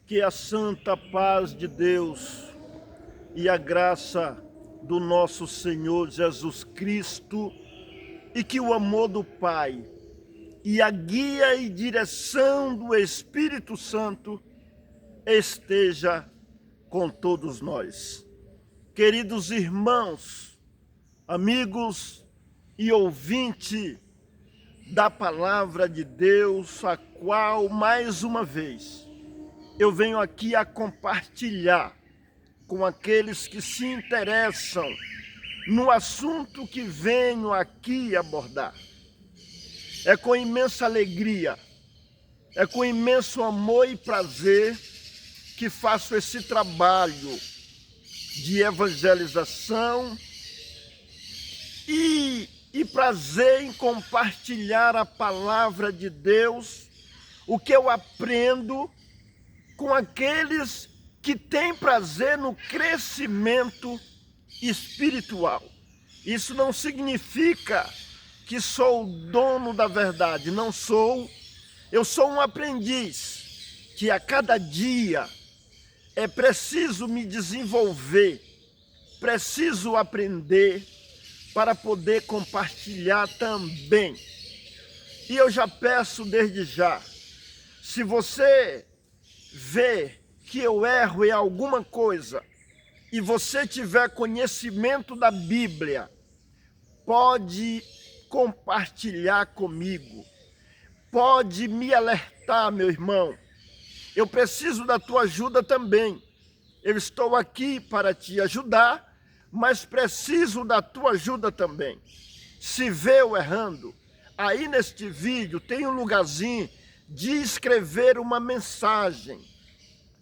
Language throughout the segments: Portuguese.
Que a santa paz de Deus e a graça do nosso Senhor Jesus Cristo e que o amor do Pai e a guia e direção do Espírito Santo esteja com todos nós. Queridos irmãos, amigos e ouvinte da palavra de Deus, a qual mais uma vez eu venho aqui a compartilhar com aqueles que se interessam no assunto que venho aqui abordar. É com imensa alegria, é com imenso amor e prazer que faço esse trabalho de evangelização e prazer em compartilhar a palavra de Deus, o que eu aprendo com aqueles que têm prazer no crescimento espiritual. Isso não significa que sou o dono da verdade, não sou. Eu sou um aprendiz que a cada dia é preciso me desenvolver, preciso aprender para poder compartilhar também. E eu já peço desde já, se você vê que eu erro em alguma coisa e você tiver conhecimento da Bíblia, pode compartilhar comigo, pode me alertar, meu irmão. Eu preciso da tua ajuda também. Eu estou aqui para te ajudar, mas preciso da tua ajuda também. Se vê eu errando, aí neste vídeo tem um lugarzinho de escrever uma mensagem.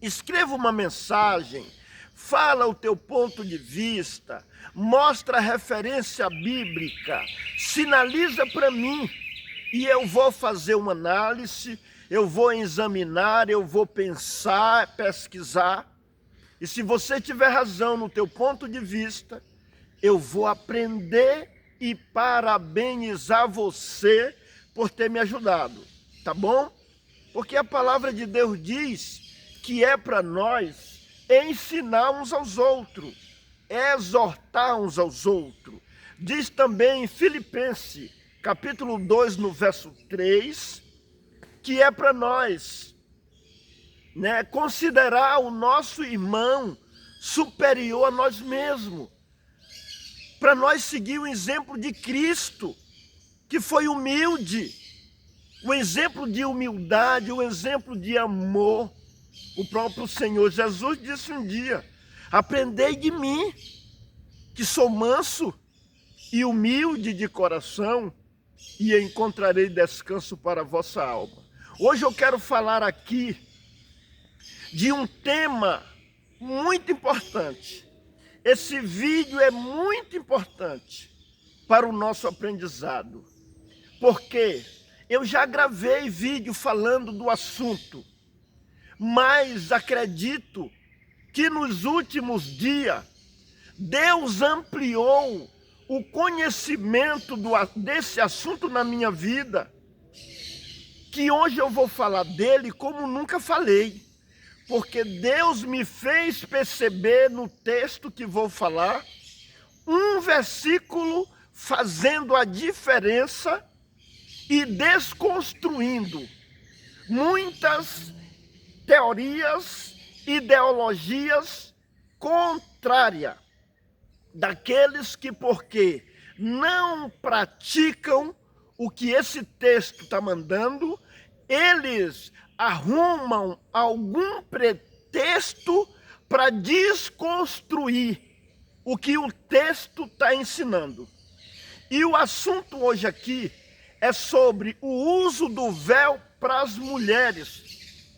Escreva uma mensagem, fala o teu ponto de vista, mostra a referência bíblica, sinaliza para mim e eu vou fazer uma análise, eu vou examinar, eu vou pensar, pesquisar. E se você tiver razão no teu ponto de vista, eu vou aprender e parabenizar você por ter me ajudado, tá bom? Porque a palavra de Deus diz que é para nós ensinar uns aos outros, exortar uns aos outros. Diz também em Filipenses, capítulo 2, no verso 3, que é para nós, considerar o nosso irmão superior a nós mesmos, para nós seguir o exemplo de Cristo, que foi humilde, o exemplo de humildade, o exemplo de amor. O próprio Senhor Jesus disse um dia: aprendei de mim, que sou manso e humilde de coração, e encontrarei descanso para a vossa alma. Hoje eu quero falar aqui de um tema muito importante. Esse vídeo é muito importante para o nosso aprendizado, porque eu já gravei vídeo falando do assunto, mas acredito que nos últimos dias Deus ampliou o conhecimento desse assunto na minha vida, que hoje eu vou falar dele como nunca falei, porque Deus me fez perceber no texto que vou falar, um versículo fazendo a diferença e desconstruindo muitas teorias, ideologias contrárias daqueles que, porque não praticam o que esse texto está mandando, eles arrumam algum pretexto para desconstruir o que o texto está ensinando. E o assunto hoje aqui é sobre o uso do véu para as mulheres,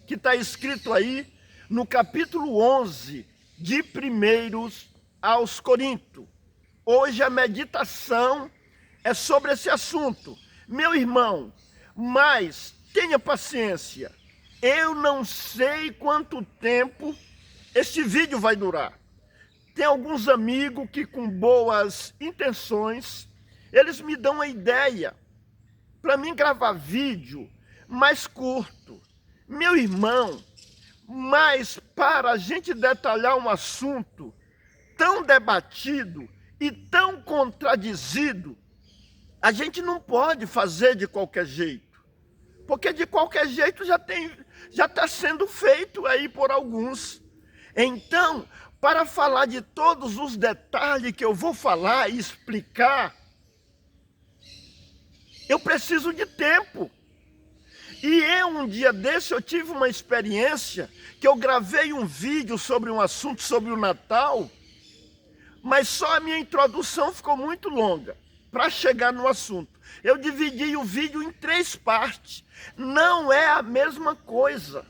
que está escrito aí no capítulo 11 de 1 aos Coríntios. Hoje a meditação é sobre esse assunto. Meu irmão, mas tenha paciência. Eu não sei quanto tempo este vídeo vai durar. Tem alguns amigos que com boas intenções, eles me dão a ideia para mim gravar vídeo mais curto. Meu irmão, Mas para a gente detalhar um assunto tão debatido e tão contradizido, a gente não pode fazer de qualquer jeito. Porque de qualquer jeito já está sendo feito aí por alguns. Então, para falar de todos os detalhes que eu vou falar e explicar, eu preciso de tempo. E um dia desse, eu tive uma experiência que eu gravei um vídeo sobre um assunto sobre o Natal, mas só a minha introdução ficou muito longa para chegar no assunto. Eu dividi o vídeo em 3 partes. Não é a mesma coisa.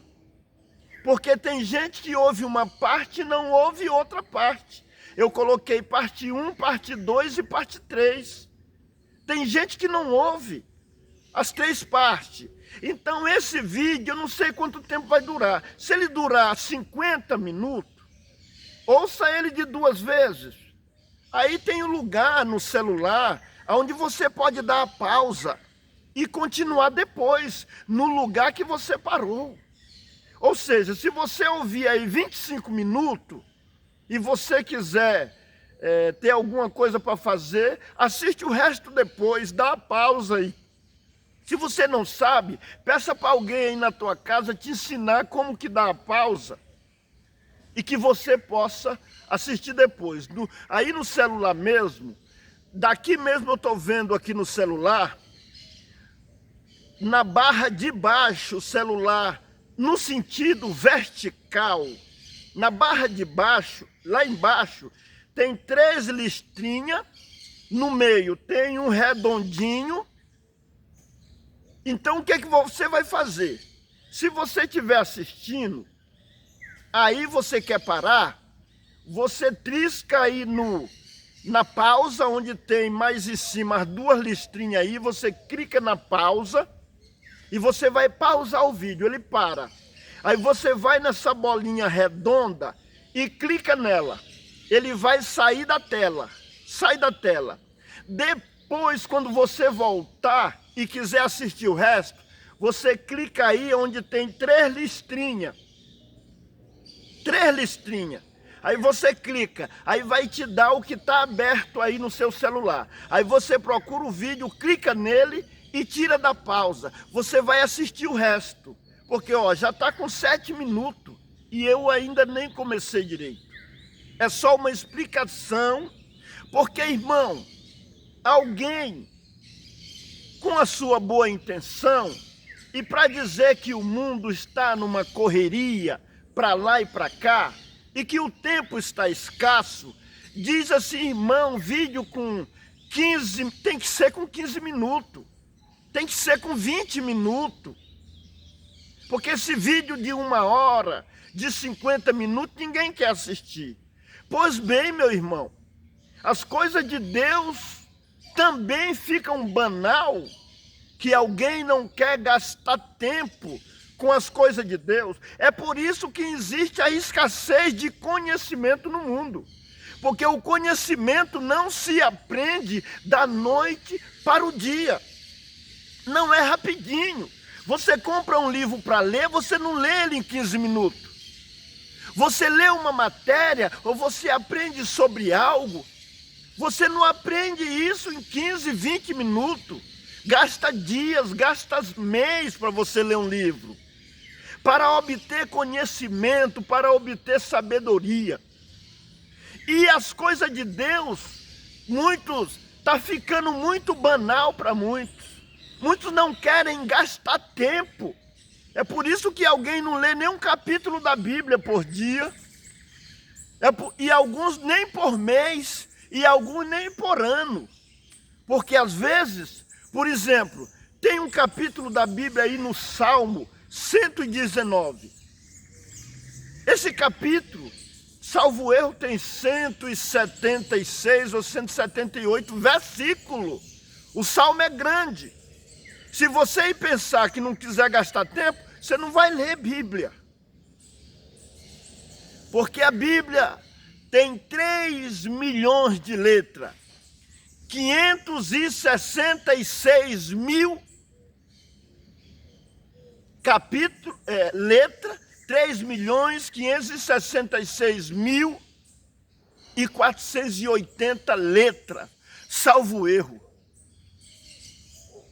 Porque tem gente que ouve uma parte e não ouve outra parte. Eu coloquei parte 1, parte 2 e parte 3. Tem gente que não ouve as 3 partes. Então esse vídeo, eu não sei quanto tempo vai durar. Se ele durar 50 minutos, ouça ele de 2 vezes. Aí tem um lugar no celular onde você pode dar a pausa e continuar depois, no lugar que você parou. Ou seja, se você ouvir aí 25 minutos e você quiser ter alguma coisa para fazer, assiste o resto depois, dá a pausa aí. Se você não sabe, peça para alguém aí na tua casa te ensinar como que dá a pausa e que você possa assistir depois. Aí no celular mesmo, daqui mesmo eu estou vendo aqui no celular, na barra de baixo, o celular no sentido vertical, na barra de baixo, lá embaixo, tem 3 listrinhas, no meio tem um redondinho. Então o que é que você vai fazer? Se você estiver assistindo, aí você quer parar, você trisca aí na pausa, onde tem mais em cima as 2 listrinhas aí, você clica na pausa e você vai pausar o vídeo, ele para. Aí você vai nessa bolinha redonda e clica nela. Ele vai sair da tela, sai da tela. Depois, quando você voltar e quiser assistir o resto, você clica aí onde tem 3 listrinhas. 3 listrinhas. Aí você clica, aí vai te dar o que está aberto aí no seu celular. Aí você procura o vídeo, clica nele e tira da pausa. Você vai assistir o resto. Porque já está com 7 minutos e eu ainda nem comecei direito. É só uma explicação, porque, irmão, alguém com a sua boa intenção e para dizer que o mundo está numa correria para lá e para cá e que o tempo está escasso, diz assim, irmão, vídeo com 15, tem que ser com 15 minutos, tem que ser com 20 minutos, porque esse vídeo de 1 hora, de 50 minutos, ninguém quer assistir. Pois bem, meu irmão, as coisas de Deus também ficam banal, que alguém não quer gastar tempo com as coisas de Deus. É por isso que existe a escassez de conhecimento no mundo. Porque o conhecimento não se aprende da noite para o dia. Não é rapidinho. Você compra um livro para ler, você não lê ele em 15 minutos. Você lê uma matéria ou você aprende sobre algo, você não aprende isso em 15, 20 minutos. Gasta dias, gasta meses para você ler um livro. Para obter conhecimento, para obter sabedoria. E as coisas de Deus, está ficando muito banal para muitos. Muitos não querem gastar tempo. É por isso que alguém não lê nem um capítulo da Bíblia por dia. E alguns nem por mês, e alguns nem por ano. Porque às vezes, por exemplo, tem um capítulo da Bíblia aí no Salmo 119. Esse capítulo, salvo erro, tem 176 ou 178 versículos. O Salmo é grande. Se você pensar que não quiser gastar tempo, você não vai ler Bíblia. Porque a Bíblia tem 3 milhões de letras. 566 mil letra, 3.566.480 letras, salvo erro.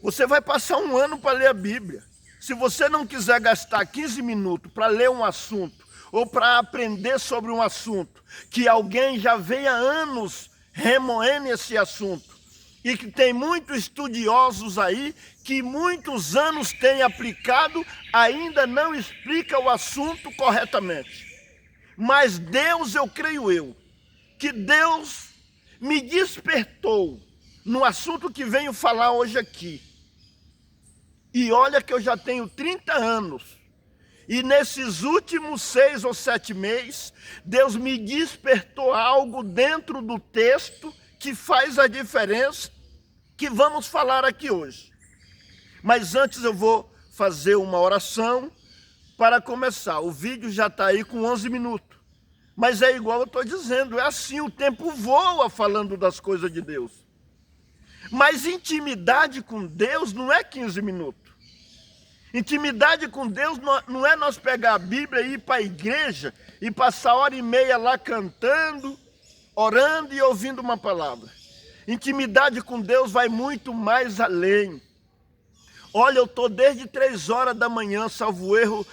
Você vai passar um ano para ler a Bíblia. Se você não quiser gastar 15 minutos para ler um assunto, ou para aprender sobre um assunto, que alguém já vem há anos remoendo esse assunto, e que tem muitos estudiosos aí, que muitos anos têm aplicado, ainda não explica o assunto corretamente. Mas Deus, eu creio que Deus me despertou no assunto que venho falar hoje aqui. E olha que eu já tenho 30 anos. E nesses últimos 6 ou 7 meses, Deus me despertou algo dentro do texto que faz a diferença, que vamos falar aqui hoje. Mas antes eu vou fazer uma oração para começar. O vídeo já está aí com 11 minutos. Mas é igual eu estou dizendo, é assim, o tempo voa falando das coisas de Deus. Mas intimidade com Deus não é 15 minutos. Intimidade com Deus não é nós pegar a Bíblia e ir para a igreja e passar 1h30 lá cantando, orando e ouvindo uma palavra. Intimidade com Deus vai muito mais além. Olha, eu estou desde 3 horas da manhã, salvo erro,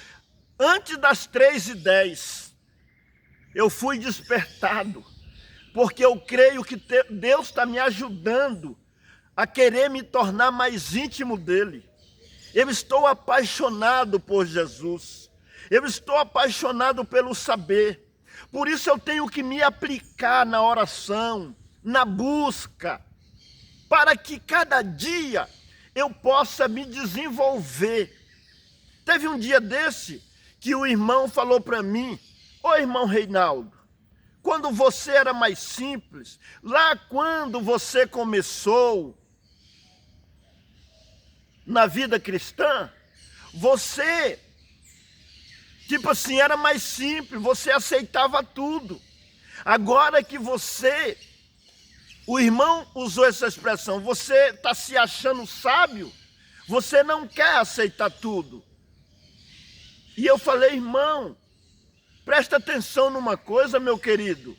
antes das 3h10. Eu fui despertado, porque eu creio que Deus está me ajudando a querer me tornar mais íntimo dele. Eu estou apaixonado por Jesus. Eu estou apaixonado pelo saber. Por isso eu tenho que me aplicar na oração, na busca, para que cada dia eu possa me desenvolver. Teve um dia desse que o irmão falou para mim: ô irmão Reinaldo, quando você era mais simples, lá quando você começou na vida cristã, você, tipo assim, era mais simples, você aceitava tudo. Agora que você, o irmão usou essa expressão, você está se achando sábio, você não quer aceitar tudo. E eu falei: irmão, presta atenção numa coisa, meu querido.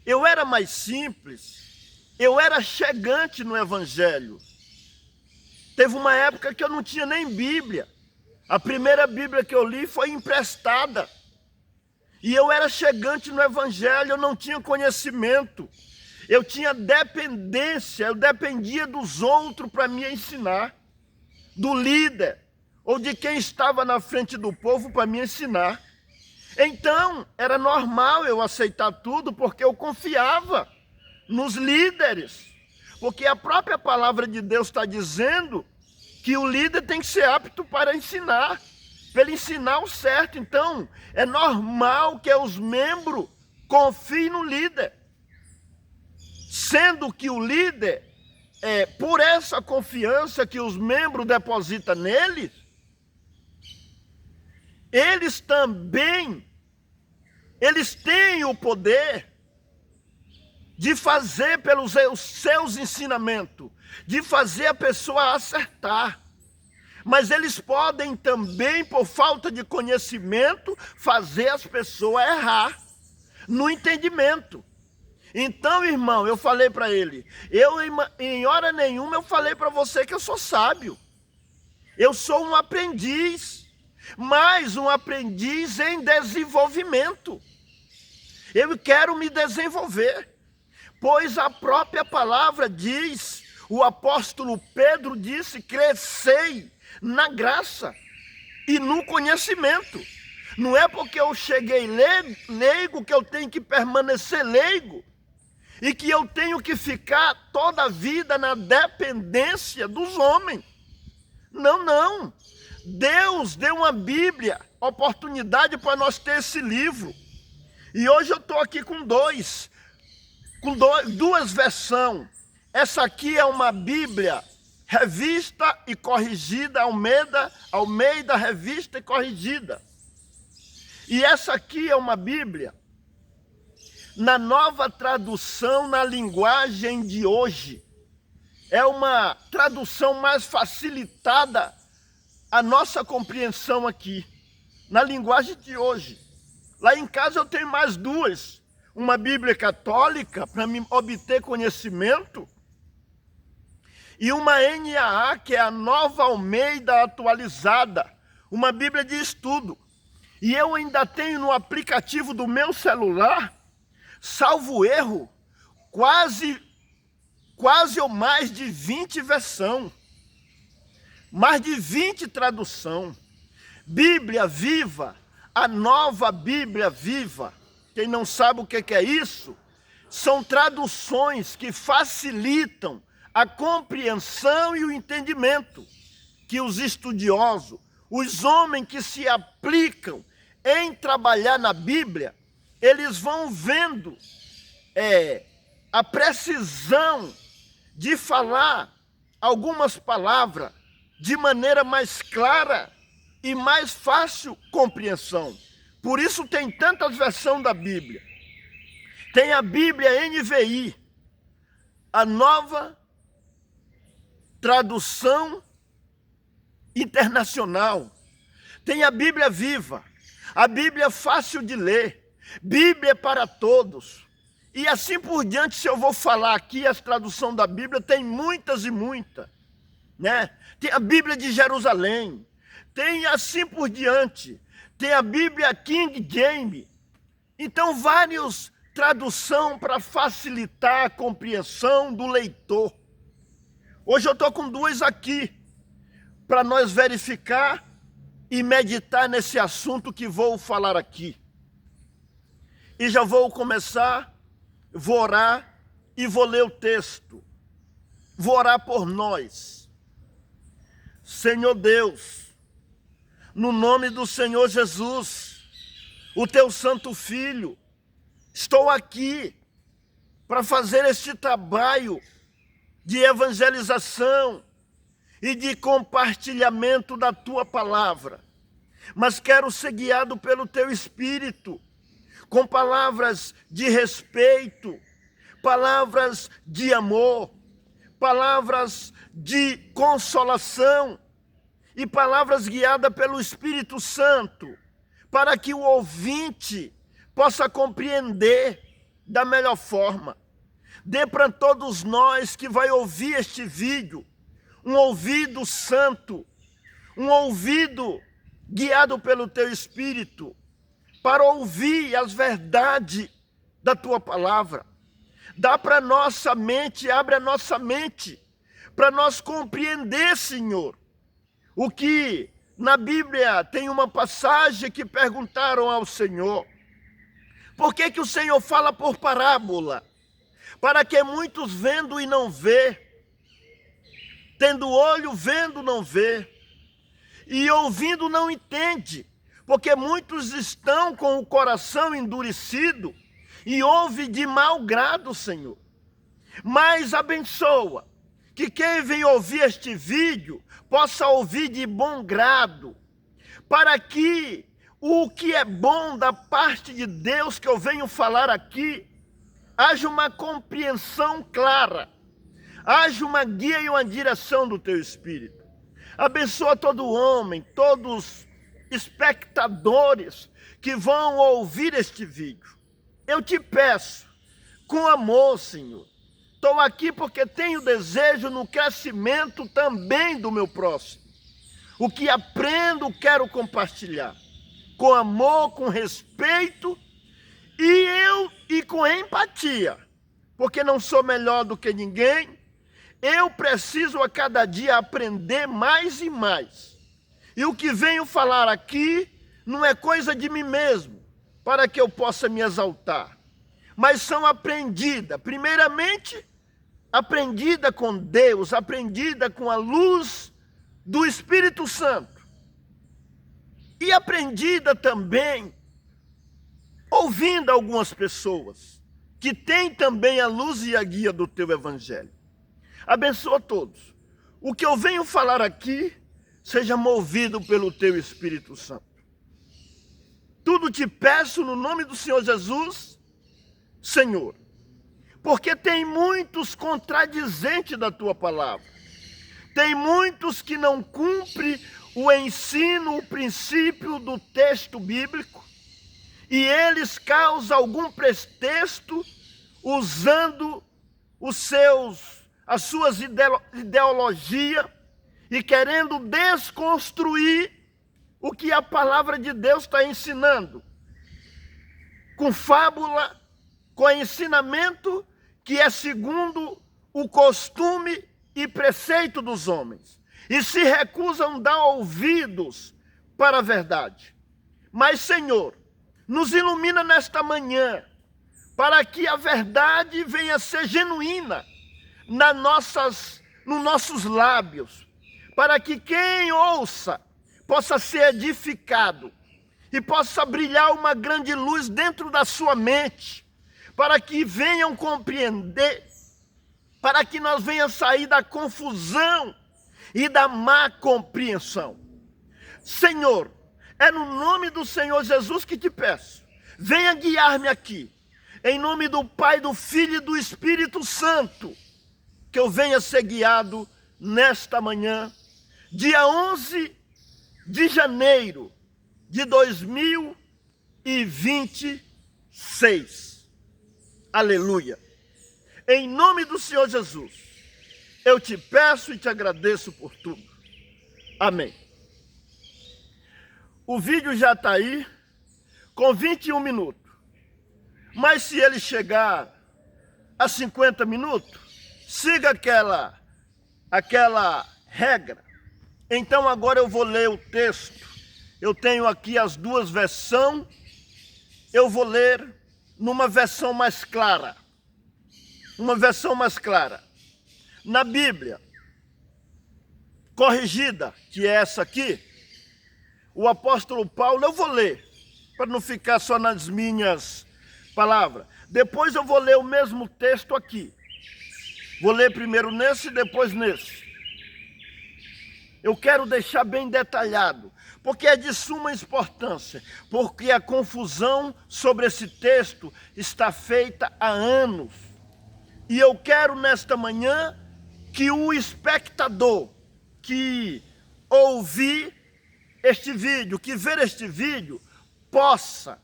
Eu era mais simples, eu era chegante no Evangelho. Teve uma época que eu não tinha nem Bíblia. A primeira Bíblia que eu li foi emprestada. E eu era chegante no Evangelho, eu não tinha conhecimento. Eu tinha dependência, eu dependia dos outros para me ensinar. Do líder, ou de quem estava na frente do povo para me ensinar. Então, era normal eu aceitar tudo, porque eu confiava nos líderes. Porque a própria palavra de Deus está dizendo que o líder tem que ser apto para ensinar, para ele ensinar o certo. Então, é normal que os membros confiem no líder. Sendo que o líder, por essa confiança que os membros depositam nele, eles também, eles têm o poder de fazer pelos seus ensinamentos, de fazer a pessoa acertar. Mas eles podem também, por falta de conhecimento, fazer as pessoas errar no entendimento. Então, irmão, eu falei para ele, em hora nenhuma eu falei para você que eu sou sábio. Eu sou um aprendiz, mas um aprendiz em desenvolvimento. Eu quero me desenvolver. Pois a própria palavra diz, o apóstolo Pedro disse: crescei na graça e no conhecimento. Não é porque eu cheguei leigo que eu tenho que permanecer leigo e que eu tenho que ficar toda a vida na dependência dos homens. Não, não. Deus deu uma Bíblia, oportunidade para nós ter esse livro. E hoje eu estou aqui com duas versões. Essa aqui é uma Bíblia revista e corrigida, Almeida revista e corrigida. E essa aqui é uma Bíblia na nova tradução na linguagem de hoje. É uma tradução mais facilitada a nossa compreensão aqui. na linguagem de hoje. Lá em casa eu tenho mais duas. Uma Bíblia católica, para me obter conhecimento, e uma NAA, que é a Nova Almeida Atualizada, uma Bíblia de estudo. E eu ainda tenho no aplicativo do meu celular, salvo erro, quase ou mais de 20 versões, mais de 20 tradução. Bíblia Viva, a Nova Bíblia Viva. Quem não sabe o que é isso, são traduções que facilitam a compreensão e o entendimento, que os estudiosos, os homens que se aplicam em trabalhar na Bíblia, eles vão vendo a precisão de falar algumas palavras de maneira mais clara e mais fácil compreensão. Por isso tem tantas versões da Bíblia. Tem a Bíblia NVI, a Nova Tradução Internacional. Tem a Bíblia Viva, a Bíblia Fácil de Ler, Bíblia para Todos. E assim por diante, se eu vou falar aqui, as traduções da Bíblia tem muitas e muitas, né? Tem a Bíblia de Jerusalém, tem assim por diante, tem a Bíblia King James. Então, várias traduções para facilitar a compreensão do leitor. Hoje eu estou com duas aqui, para nós verificar e meditar nesse assunto que vou falar aqui. E já vou começar, vou orar e vou ler o texto. Vou orar por nós. Senhor Deus, no nome do Senhor Jesus, o teu santo Filho, estou aqui para fazer este trabalho de evangelização e de compartilhamento da tua palavra. Mas quero ser guiado pelo teu Espírito, com palavras de respeito, palavras de amor, palavras de consolação e palavras guiadas pelo Espírito Santo, para que o ouvinte possa compreender da melhor forma. Dê para todos nós que vai ouvir este vídeo um ouvido santo, um ouvido guiado pelo teu Espírito, para ouvir as verdades da tua palavra. Dá para nossa mente, abre a nossa mente, para nós compreender, Senhor, o que na Bíblia tem uma passagem que perguntaram ao Senhor: por que que o Senhor fala por parábola? Para que muitos vendo e não vê, tendo olho, vendo, não vê, e ouvindo, não entende, porque muitos estão com o coração endurecido e ouvem de mau grado, Senhor. Mas abençoa, que quem vem ouvir este vídeo possa ouvir de bom grado, para que o que é bom da parte de Deus que eu venho falar aqui, haja uma compreensão clara, haja uma guia e uma direção do teu Espírito. Abençoa todo homem, todos espectadores que vão ouvir este vídeo. Eu te peço, com amor, Senhor, estou aqui porque tenho desejo no crescimento também do meu próximo. O que aprendo, quero compartilhar, com amor, com respeito e com empatia, porque não sou melhor do que ninguém. Eu preciso a cada dia aprender mais e mais. E o que venho falar aqui não é coisa de mim mesmo, para que eu possa me exaltar, mas são aprendidas, primeiramente, aprendida com Deus, aprendida com a luz do Espírito Santo, e aprendida também ouvindo algumas pessoas que têm também a luz e a guia do teu Evangelho. Abençoa todos. O que eu venho falar aqui seja movido pelo teu Espírito Santo. Tudo te peço no nome do Senhor Jesus, Senhor, porque tem muitos contradizentes da tua palavra. Tem muitos que não cumprem o ensino, o princípio do texto bíblico, e eles causam algum pretexto usando as suas ideologias e querendo desconstruir o que a palavra de Deus está ensinando, com fábula, com ensinamento que é segundo o costume e preceito dos homens, e se recusam a dar ouvidos para a verdade. Mas, Senhor, nos ilumina nesta manhã, para que a verdade venha a ser genuína nos nossos lábios, para que quem ouça possa ser edificado e possa brilhar uma grande luz dentro da sua mente, para que venham compreender, para que nós venhamos sair da confusão e da má compreensão. Senhor, é no nome do Senhor Jesus que te peço, venha guiar-me aqui, em nome do Pai, do Filho e do Espírito Santo, que eu venha ser guiado nesta manhã, dia 11 de janeiro de 2026. Aleluia. Em nome do Senhor Jesus, eu te peço e te agradeço por tudo. Amém. O vídeo já está aí, com 21 minutos. Mas se ele chegar a 50 minutos, siga aquela regra. Então agora eu vou ler o texto. Eu tenho aqui as duas versões. Eu vou ler numa versão mais clara. Uma versão mais clara. Na Bíblia corrigida, que é essa aqui, o apóstolo Paulo, eu vou ler, para não ficar só nas minhas palavras. Depois eu vou ler o mesmo texto aqui. Vou ler primeiro nesse e depois nesse. Eu quero deixar bem detalhado, porque é de suma importância, porque a confusão sobre esse texto está feita há anos. E eu quero nesta manhã que o espectador que ouvir este vídeo, que ver este vídeo, possa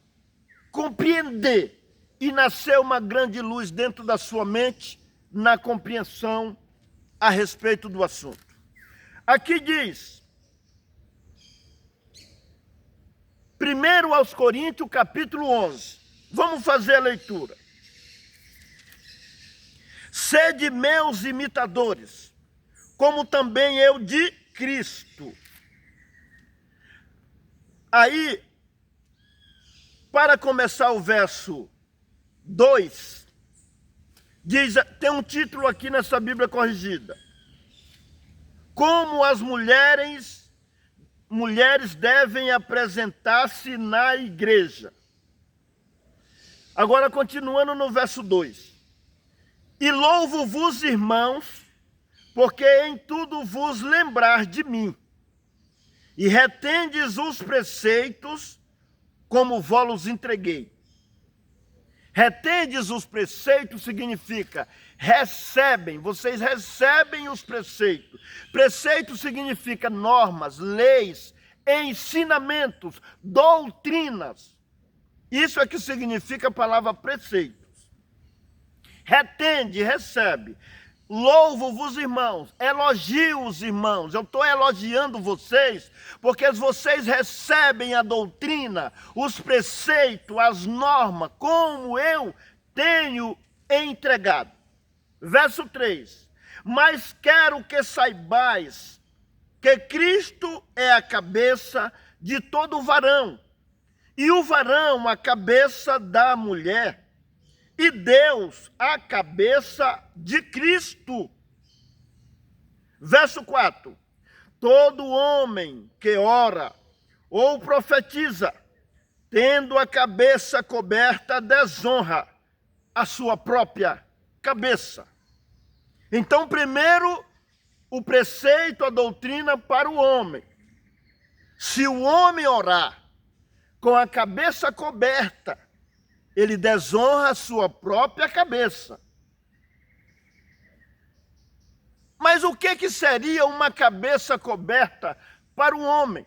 compreender e nascer uma grande luz dentro da sua mente na compreensão a respeito do assunto. Aqui diz, 1 aos Coríntios, capítulo 11. Vamos fazer a leitura. Sede meus imitadores, como também eu de Cristo. Aí, para começar o verso 2, diz, tem um título aqui nessa Bíblia corrigida. Como as mulheres devem apresentar-se na igreja. Agora, continuando no verso 2. E louvo-vos, irmãos, porque em tudo vos lembrar de mim, e retendes os preceitos como vos entreguei. Retendes os preceitos significa recebem, vocês recebem os preceitos. Preceito significa normas, leis, ensinamentos, doutrinas. Isso é que significa a palavra preceitos. Retende, recebe. Louvo-vos, irmãos, elogio os irmãos. Eu estou elogiando vocês, porque vocês recebem a doutrina, os preceitos, as normas, como eu tenho entregado. Verso 3. Mas quero que saibais que Cristo é a cabeça de todo varão, e o varão a cabeça da mulher, e Deus a cabeça de Cristo. Verso 4. Todo homem que ora ou profetiza, tendo a cabeça coberta, desonra a sua própria cabeça. Então, primeiro, o preceito, a doutrina para o homem. Se o homem orar com a cabeça coberta, ele desonra a sua própria cabeça. Mas o que seria uma cabeça coberta para o homem.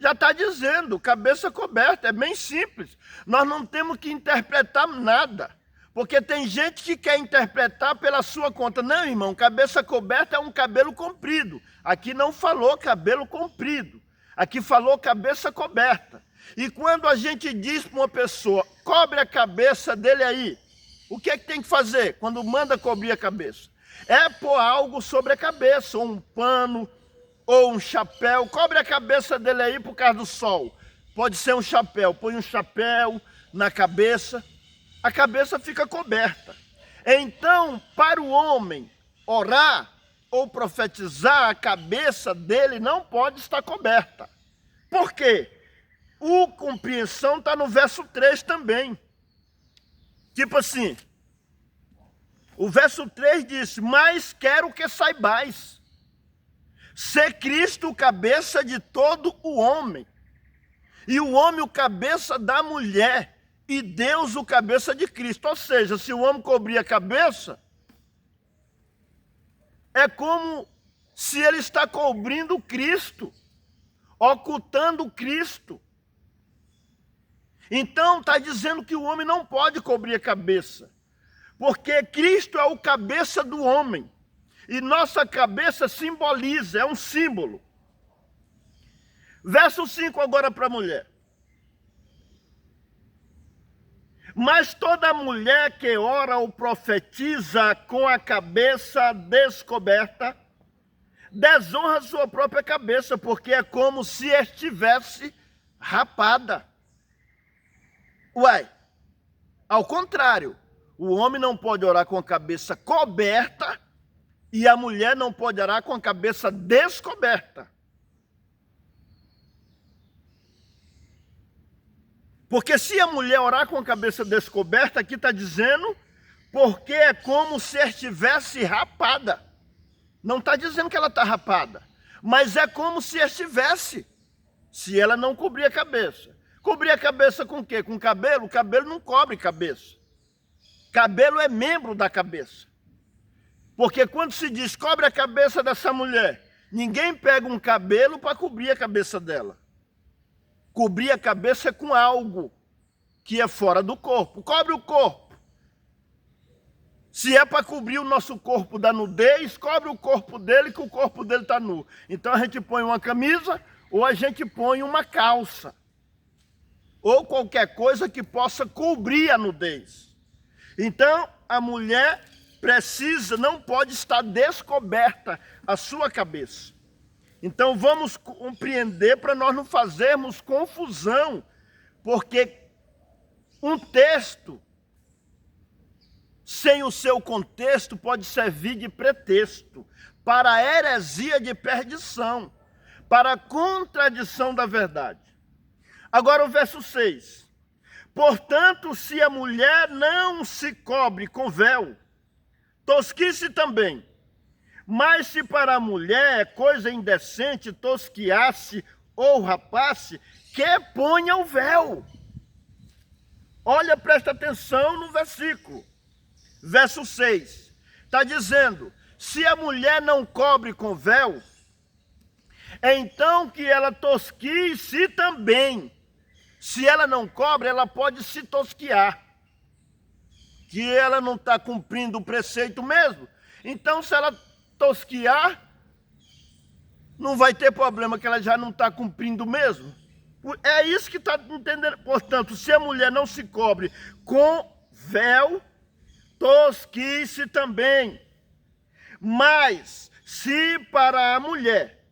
Já está dizendo, cabeça coberta, é bem simples. Nós não temos que interpretar nada, porque tem gente que quer interpretar pela sua conta. Não, irmão, cabeça coberta é um cabelo comprido. Aqui não falou cabelo comprido, aqui falou cabeça coberta. E quando a gente diz para uma pessoa, cobre a cabeça dele aí, o que é que tem que fazer quando manda cobrir a cabeça? É pôr algo sobre a cabeça, ou um pano, ou um chapéu. Cobre a cabeça dele aí por causa do sol. Pode ser um chapéu, põe um chapéu na cabeça, a cabeça fica coberta. Então, para o homem orar ou profetizar, a cabeça dele não pode estar coberta. Por quê? O compreensão está no verso 3 também. Tipo assim, o verso 3 diz, mas quero que saibais, ser Cristo o cabeça de todo o homem, e o homem o cabeça da mulher, e Deus o cabeça de Cristo. Ou seja, se o homem cobrir a cabeça, é como se ele está cobrindo Cristo, ocultando Cristo. Então está dizendo que o homem não pode cobrir a cabeça, porque Cristo é o cabeça do homem, e nossa cabeça simboliza, é um símbolo. Verso 5 agora para a mulher. Mas toda mulher que ora ou profetiza com a cabeça descoberta, desonra sua própria cabeça, porque é como se estivesse rapada. Uai, ao contrário, o homem não pode orar com a cabeça coberta e a mulher não pode orar com a cabeça descoberta. Porque se a mulher orar com a cabeça descoberta, aqui está dizendo, porque é como se estivesse rapada. Não está dizendo que ela está rapada, mas é como se estivesse, se ela não cobrir a cabeça. Cobrir a cabeça com o quê? Com cabelo? O cabelo não cobre cabeça. Cabelo é membro da cabeça. Porque quando se diz cobre a cabeça dessa mulher, ninguém pega um cabelo para cobrir a cabeça dela. Cobrir a cabeça é com algo que é fora do corpo. Cobre o corpo. Se é para cobrir o nosso corpo da nudez, cobre o corpo dele, que o corpo dele está nu. Então a gente põe uma camisa ou a gente põe uma calça. Ou qualquer coisa que possa cobrir a nudez. Então a mulher precisa, não pode estar descoberta a sua cabeça. Então vamos compreender para nós não fazermos confusão, porque um texto sem o seu contexto pode servir de pretexto para a heresia de perdição, para a contradição da verdade. Agora o verso 6. Portanto, se a mulher não se cobre com véu, tosquice também. Mas se para a mulher é coisa indecente tosquiar-se ou rapar-se, que ponha o véu. Olha, presta atenção no versículo. Verso 6. Está dizendo, se a mulher não cobre com véu, então que ela tosquie-se também. Se ela não cobre, ela pode se tosquiar. Que ela não está cumprindo o preceito mesmo. Então, se ela tosquiar, não vai ter problema, que ela já não está cumprindo mesmo. É isso que está entendendo. Portanto, se a mulher não se cobre com véu, tosquice também. Mas, se para a mulher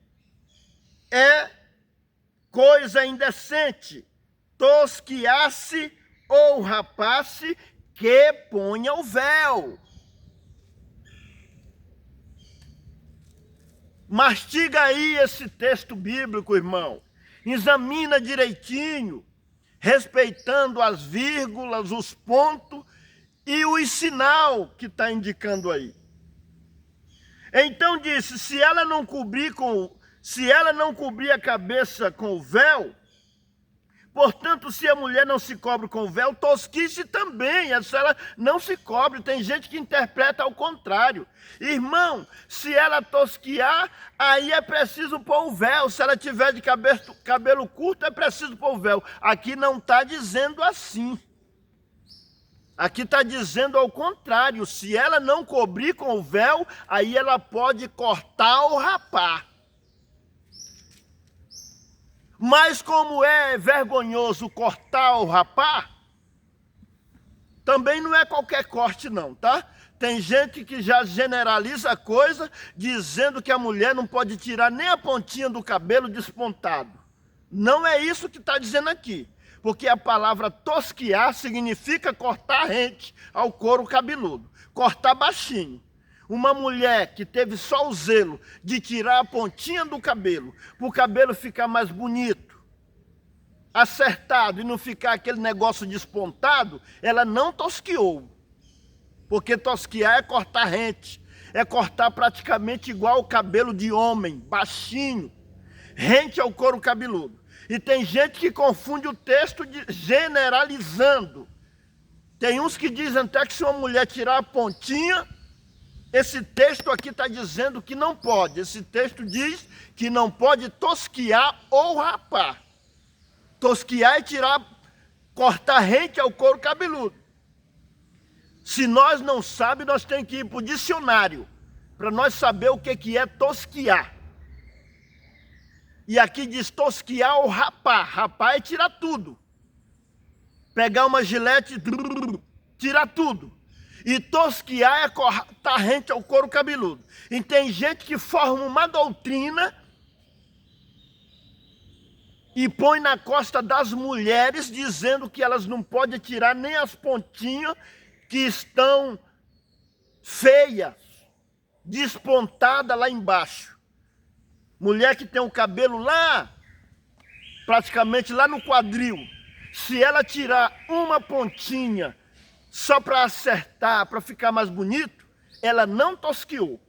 é coisa indecente tosquiar-se ou rapar-se, que ponha o véu. Mastiga aí esse texto bíblico, irmão. Examina direitinho, respeitando as vírgulas, os pontos e o sinal que está indicando aí. Então disse, se ela não cobrir a cabeça com o véu, Portanto, se a mulher não se cobre com o véu, tosquice também, ela não se cobre. Tem gente que interpreta ao contrário. Irmão, se ela tosquiar, aí é preciso pôr o véu. Se ela tiver de cabelo curto, é preciso pôr o véu. Aqui não está dizendo assim. Aqui está dizendo ao contrário. Se ela não cobrir com o véu, aí ela pode cortar ou rapar. Mas como é vergonhoso cortar ou rapar, também não é qualquer corte não, tá? Tem gente que já generaliza a coisa, dizendo que a mulher não pode tirar nem a pontinha do cabelo despontado. Não é isso que está dizendo aqui. Porque a palavra tosquiar significa cortar rente ao couro cabeludo. Cortar baixinho. Uma mulher que teve só o zelo de tirar a pontinha do cabelo, para o cabelo ficar mais bonito, acertado e não ficar aquele negócio despontado, ela não tosquiou. Porque tosquiar é cortar rente, é cortar praticamente igual o cabelo de homem, baixinho, rente ao couro cabeludo. E tem gente que confunde o texto generalizando. Tem uns que dizem até que se uma mulher tirar a pontinha, esse texto aqui está dizendo que não pode. Esse texto diz que não pode tosquiar ou rapar. Tosquiar é cortar rente ao couro cabeludo. Se nós não sabemos, nós temos que ir para o dicionário, para nós saber o que é tosquiar. E aqui diz tosquiar ou rapar. Rapar é tirar tudo. Pegar uma gilete e tirar tudo. E tosquiar é cortar rente ao couro cabeludo. E tem gente que forma uma doutrina e põe na costa das mulheres, dizendo que elas não podem tirar nem as pontinhas que estão feias, despontadas lá embaixo. Mulher que tem o cabelo lá, praticamente lá no quadril. Se ela tirar uma pontinha só para acertar, para ficar mais bonito, ela não tosquiou.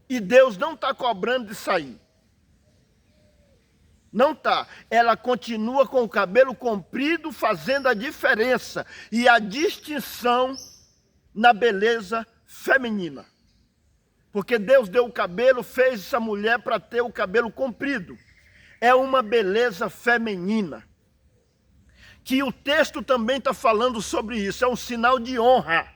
E Deus não está cobrando disso aí. Não está. Ela continua com o cabelo comprido, fazendo a diferença e a distinção na beleza feminina. Porque Deus deu o cabelo, fez essa mulher para ter o cabelo comprido. É uma beleza feminina. Que o texto também está falando sobre isso, é um sinal de honra.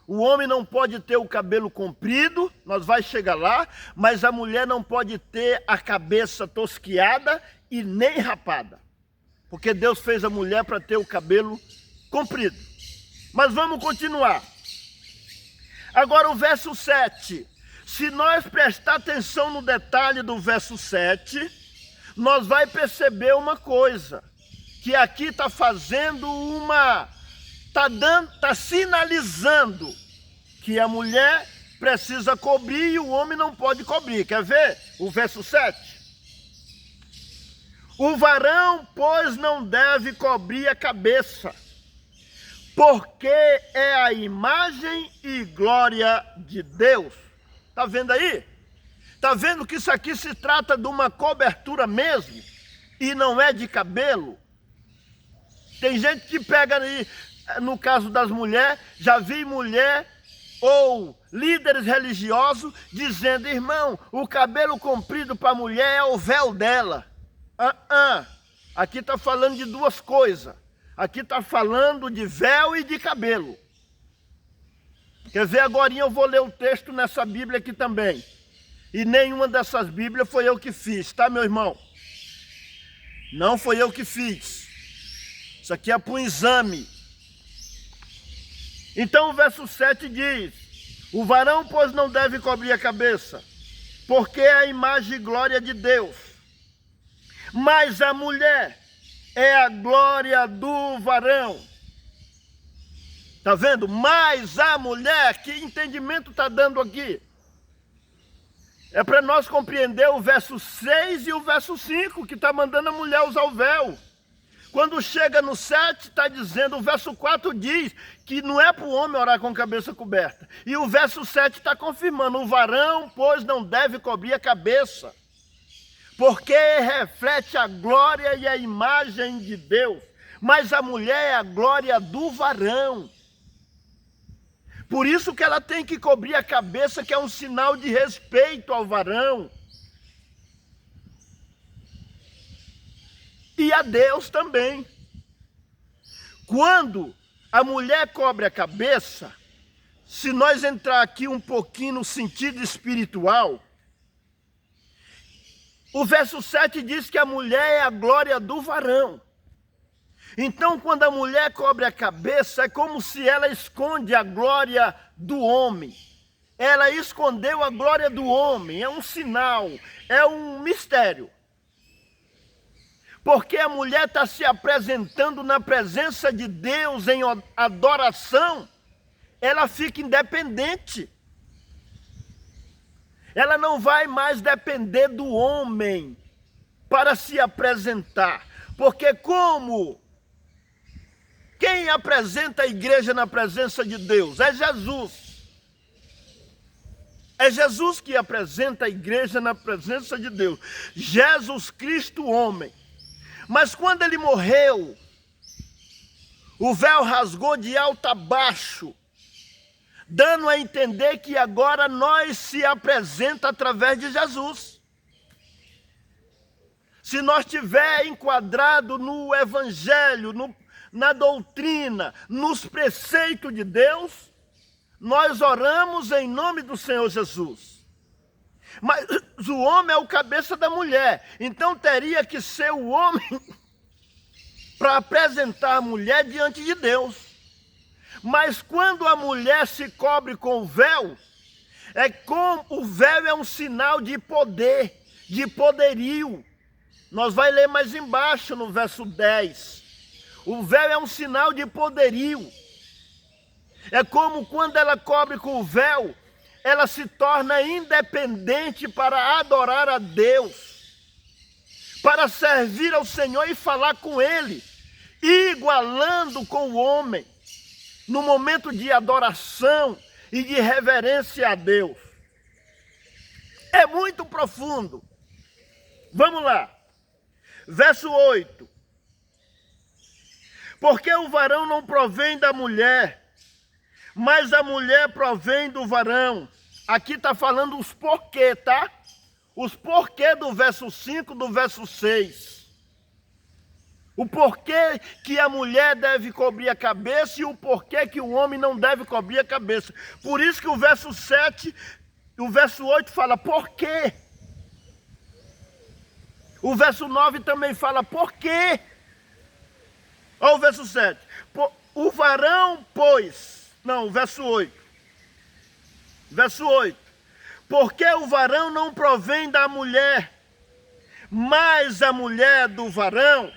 O homem não pode ter o cabelo comprido, nós vamos chegar lá, mas a mulher não pode ter a cabeça tosquiada e nem rapada. Porque Deus fez a mulher para ter o cabelo comprido. Mas vamos continuar. Agora o verso 7. Se nós prestar atenção no detalhe do verso 7, nós vamos perceber uma coisa. Que aqui está fazendo está sinalizando que a mulher precisa cobrir e o homem não pode cobrir. Quer ver o verso 7? O varão, pois, não deve cobrir a cabeça, porque é a imagem e glória de Deus. Está vendo aí? Está vendo que isso aqui se trata de uma cobertura mesmo e não é de cabelo? Tem gente que pega aí, no caso das mulheres, já vi mulher ou líderes religiosos dizendo, irmão, o cabelo comprido para a mulher é o véu dela. Aqui está falando de duas coisas. Aqui está falando de véu e de cabelo. Quer ver, agora eu vou ler o texto nessa Bíblia aqui também. E nenhuma dessas Bíblias foi eu que fiz, tá, meu irmão? Não foi eu que fiz. Isso aqui é para um exame. Então o verso 7 diz, o varão, pois, não deve cobrir a cabeça, porque é a imagem e glória de Deus. Mas a mulher é a glória do varão. Está vendo? Mas a mulher, que entendimento está dando aqui? É para nós compreender o verso 6 e o verso 5, que está mandando a mulher usar o véu. Quando chega no 7, está dizendo, o verso 4 diz que não é para o homem orar com a cabeça coberta. E o verso 7 está confirmando, o varão, pois, não deve cobrir a cabeça. porque reflete a glória e a imagem de Deus, mas a mulher é a glória do varão. Por isso que ela tem que cobrir a cabeça, que é um sinal de respeito ao varão. E a Deus também. Quando a mulher cobre a cabeça, se nós entrar aqui um pouquinho no sentido espiritual, o verso 7 diz que a mulher é a glória do varão. Então, quando a mulher cobre a cabeça, é como se ela esconde a glória do homem. Ela escondeu a glória do homem, é um sinal, é um mistério. Porque a mulher está se apresentando na presença de Deus em adoração, ela fica independente. Ela não vai mais depender do homem para se apresentar. Porque quem apresenta a igreja na presença de Deus? É Jesus. É Jesus que apresenta a igreja na presença de Deus. Jesus Cristo, homem. Mas quando ele morreu, o véu rasgou de alto a baixo, dando a entender que agora nós se apresenta através de Jesus. Se nós estiver enquadrado no evangelho, na doutrina, nos preceitos de Deus, nós oramos em nome do Senhor Jesus. Mas o homem é o cabeça da mulher, então teria que ser o homem para apresentar a mulher diante de Deus. Mas quando a mulher se cobre com o véu, o véu é um sinal de poder, de poderio. Nós vamos ler mais embaixo no verso 10. O véu é um sinal de poderio. É como quando ela cobre com o véu, ela se torna independente para adorar a Deus, para servir ao Senhor e falar com Ele, igualando com o homem, no momento de adoração e de reverência a Deus. É muito profundo. Vamos lá. Verso 8. Porque o varão não provém da mulher, mas a mulher provém do varão. Aqui está falando os porquê, tá? Os porquê do verso 5, do verso 6. O porquê que a mulher deve cobrir a cabeça e o porquê que o homem não deve cobrir a cabeça. Por isso que o verso 7, o verso 8 fala porquê. O verso 9 também fala porquê. Olha o verso 7. O varão, pois... Não, verso 8. Verso 8. Porque o varão não provém da mulher, mas a mulher do varão.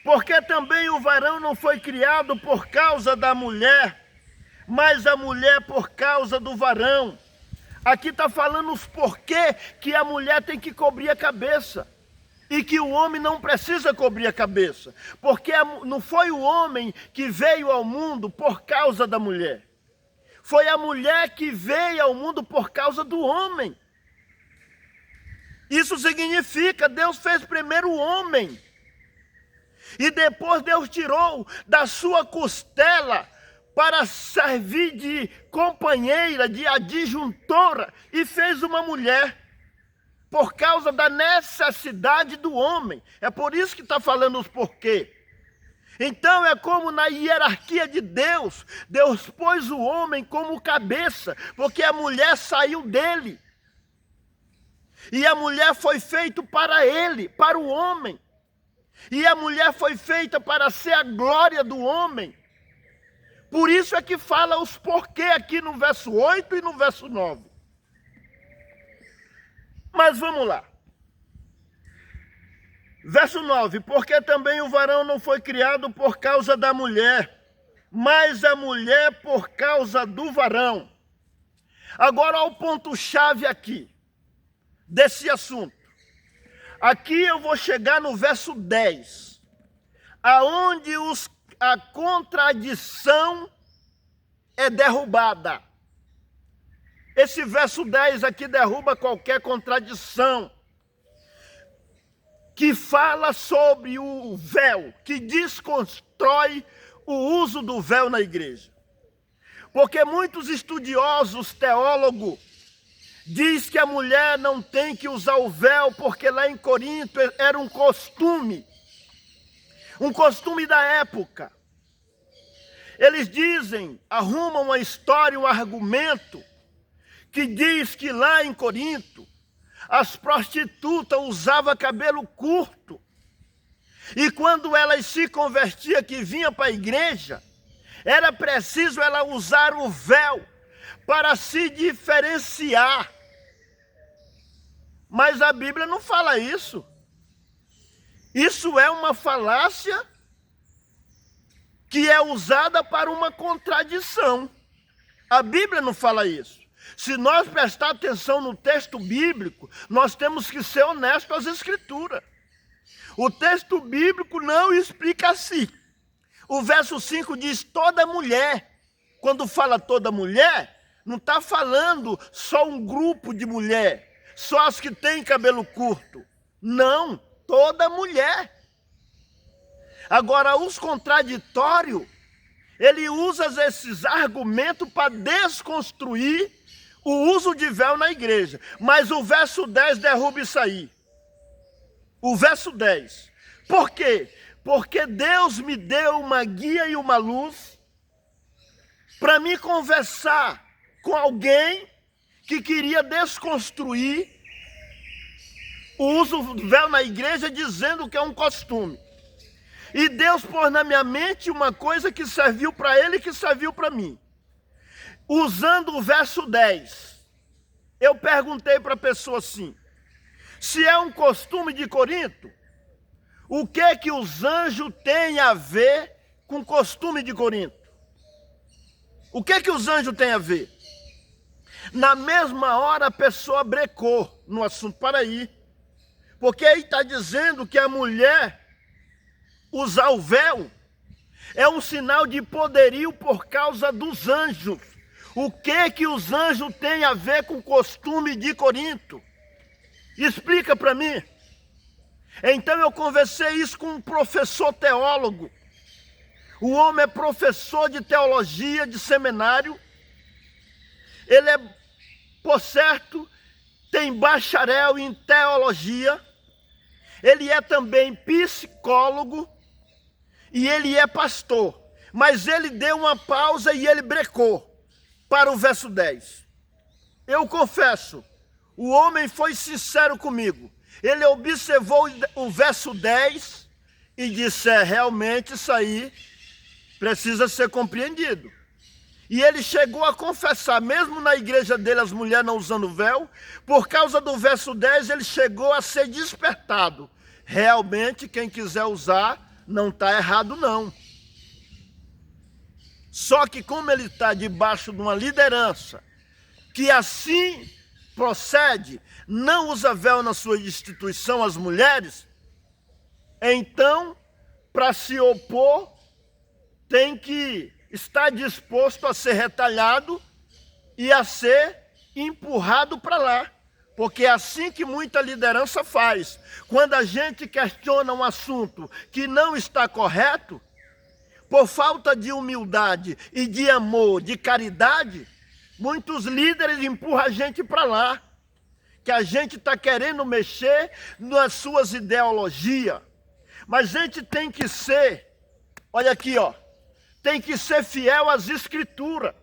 Porque também o varão não foi criado por causa da mulher, mas a mulher por causa do varão. Aqui está falando os porquê que a mulher tem que cobrir a cabeça. E que o homem não precisa cobrir a cabeça. Porque não foi o homem que veio ao mundo por causa da mulher. Foi a mulher que veio ao mundo por causa do homem. Isso significa, Deus fez primeiro o homem. E depois Deus tirou da sua costela para servir de companheira, de adjuntora, e fez uma mulher. Por causa da necessidade do homem. É por isso que está falando os porquê. Então é como na hierarquia de Deus. Deus pôs o homem como cabeça, porque a mulher saiu dele. E a mulher foi feita para ele, para o homem. E a mulher foi feita para ser a glória do homem. Por isso é que fala os porquê aqui no verso 8 e no verso 9. Mas vamos lá. Verso 9. Porque também o varão não foi criado por causa da mulher, mas a mulher por causa do varão. Agora, olha o ponto-chave aqui, desse assunto. Aqui eu vou chegar no verso 10, aonde a contradição é derrubada. Esse verso 10 aqui derruba qualquer contradição. que fala sobre o véu, que desconstrói o uso do véu na igreja. Porque muitos estudiosos, teólogos, diz que a mulher não tem que usar o véu, porque lá em Corinto era um costume da época. Eles dizem, arrumam uma história, um argumento, que diz que lá em Corinto, as prostitutas usavam cabelo curto. E quando elas se convertiam, que vinham para a igreja, era preciso ela usar o véu para se diferenciar. Mas a Bíblia não fala isso. Isso é uma falácia que é usada para uma contradição. A Bíblia não fala isso. Se nós prestar atenção no texto bíblico, nós temos que ser honestos às Escrituras. O texto bíblico não explica assim. O verso 5 diz toda mulher. Quando fala toda mulher, não está falando só um grupo de mulher, só as que têm cabelo curto. Não, toda mulher. Agora, os contraditórios, ele usa esses argumentos para desconstruir o uso de véu na igreja. Mas o verso 10 derruba isso aí. O verso 10. Por quê? Porque Deus me deu uma guia e uma luz para me conversar com alguém que queria desconstruir o uso do véu na igreja, dizendo que é um costume. E Deus pôs na minha mente uma coisa que serviu para ele e que serviu para mim. Usando o verso 10, eu perguntei para a pessoa assim, se é um costume de Corinto, o que os anjos têm a ver com o costume de Corinto? O que os anjos têm a ver? Na mesma hora a pessoa brecou no assunto. Para aí. Porque aí está dizendo que a mulher usar o véu é um sinal de poderio por causa dos anjos. O que os anjos têm a ver com o costume de Corinto? Explica para mim. Então eu conversei isso com um professor teólogo. O homem é professor de teologia, de seminário. Ele é, por certo, tem bacharel em teologia. Ele é também psicólogo e ele é pastor. Mas ele deu uma pausa e ele brecou para o verso 10. Eu confesso, o homem foi sincero comigo. Ele observou o verso 10 e disse, realmente isso aí precisa ser compreendido. E ele chegou a confessar, mesmo na igreja dele as mulheres não usando véu, por causa do verso 10 ele chegou a ser despertado. Realmente quem quiser usar não está errado não. Só que como ele está debaixo de uma liderança que assim procede, não usa véu na sua instituição as mulheres, então para se opor tem que está disposto a ser retalhado e a ser empurrado para lá. Porque é assim que muita liderança faz. Quando a gente questiona um assunto que não está correto, por falta de humildade e de amor, de caridade, muitos líderes empurram a gente para lá. Que a gente está querendo mexer nas suas ideologias. Mas a gente tem que ser, olha aqui, ó. Tem que ser fiel às Escrituras.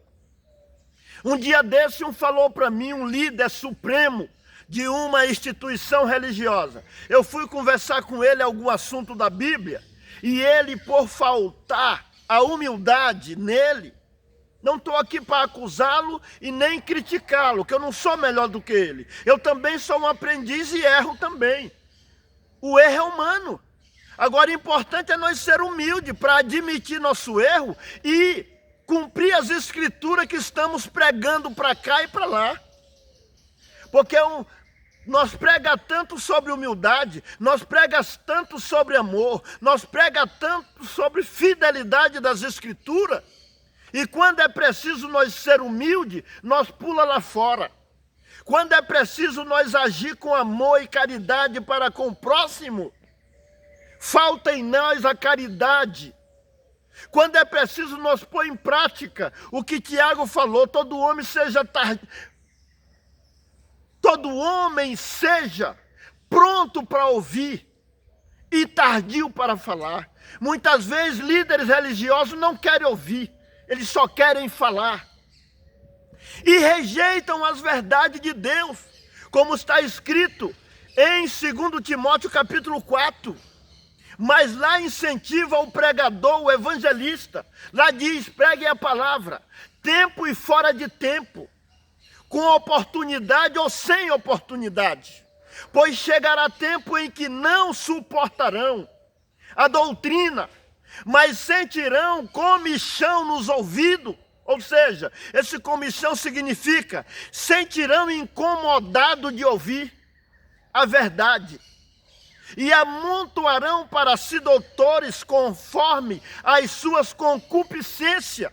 Um dia desse, falou para mim, um líder supremo de uma instituição religiosa. Eu fui conversar com ele algum assunto da Bíblia, e ele, por faltar a humildade nele, não estou aqui para acusá-lo e nem criticá-lo, que eu não sou melhor do que ele. Eu também sou um aprendiz e erro também. O erro é humano. Agora, o importante é nós ser humildes para admitir nosso erro e cumprir as escrituras que estamos pregando para cá e para lá. Porque nós pregamos tanto sobre humildade, nós pregamos tanto sobre amor, nós pregamos tanto sobre fidelidade das escrituras, e quando é preciso nós ser humildes, nós pula lá fora. Quando é preciso nós agir com amor e caridade para com o próximo, falta em nós a caridade. Quando é preciso nós pôr em prática o que Tiago falou, todo homem seja pronto para ouvir e tardio para falar. Muitas vezes líderes religiosos não querem ouvir, eles só querem falar. E rejeitam as verdades de Deus, como está escrito em 2 Timóteo capítulo 4. Mas lá incentiva o pregador, o evangelista. Lá diz, pregue a palavra, tempo e fora de tempo, com oportunidade ou sem oportunidade. Pois chegará tempo em que não suportarão a doutrina, mas sentirão comichão nos ouvidos. Ou seja, esse comichão significa sentirão incomodado de ouvir a verdade. E amontoarão para si doutores conforme as suas concupiscências,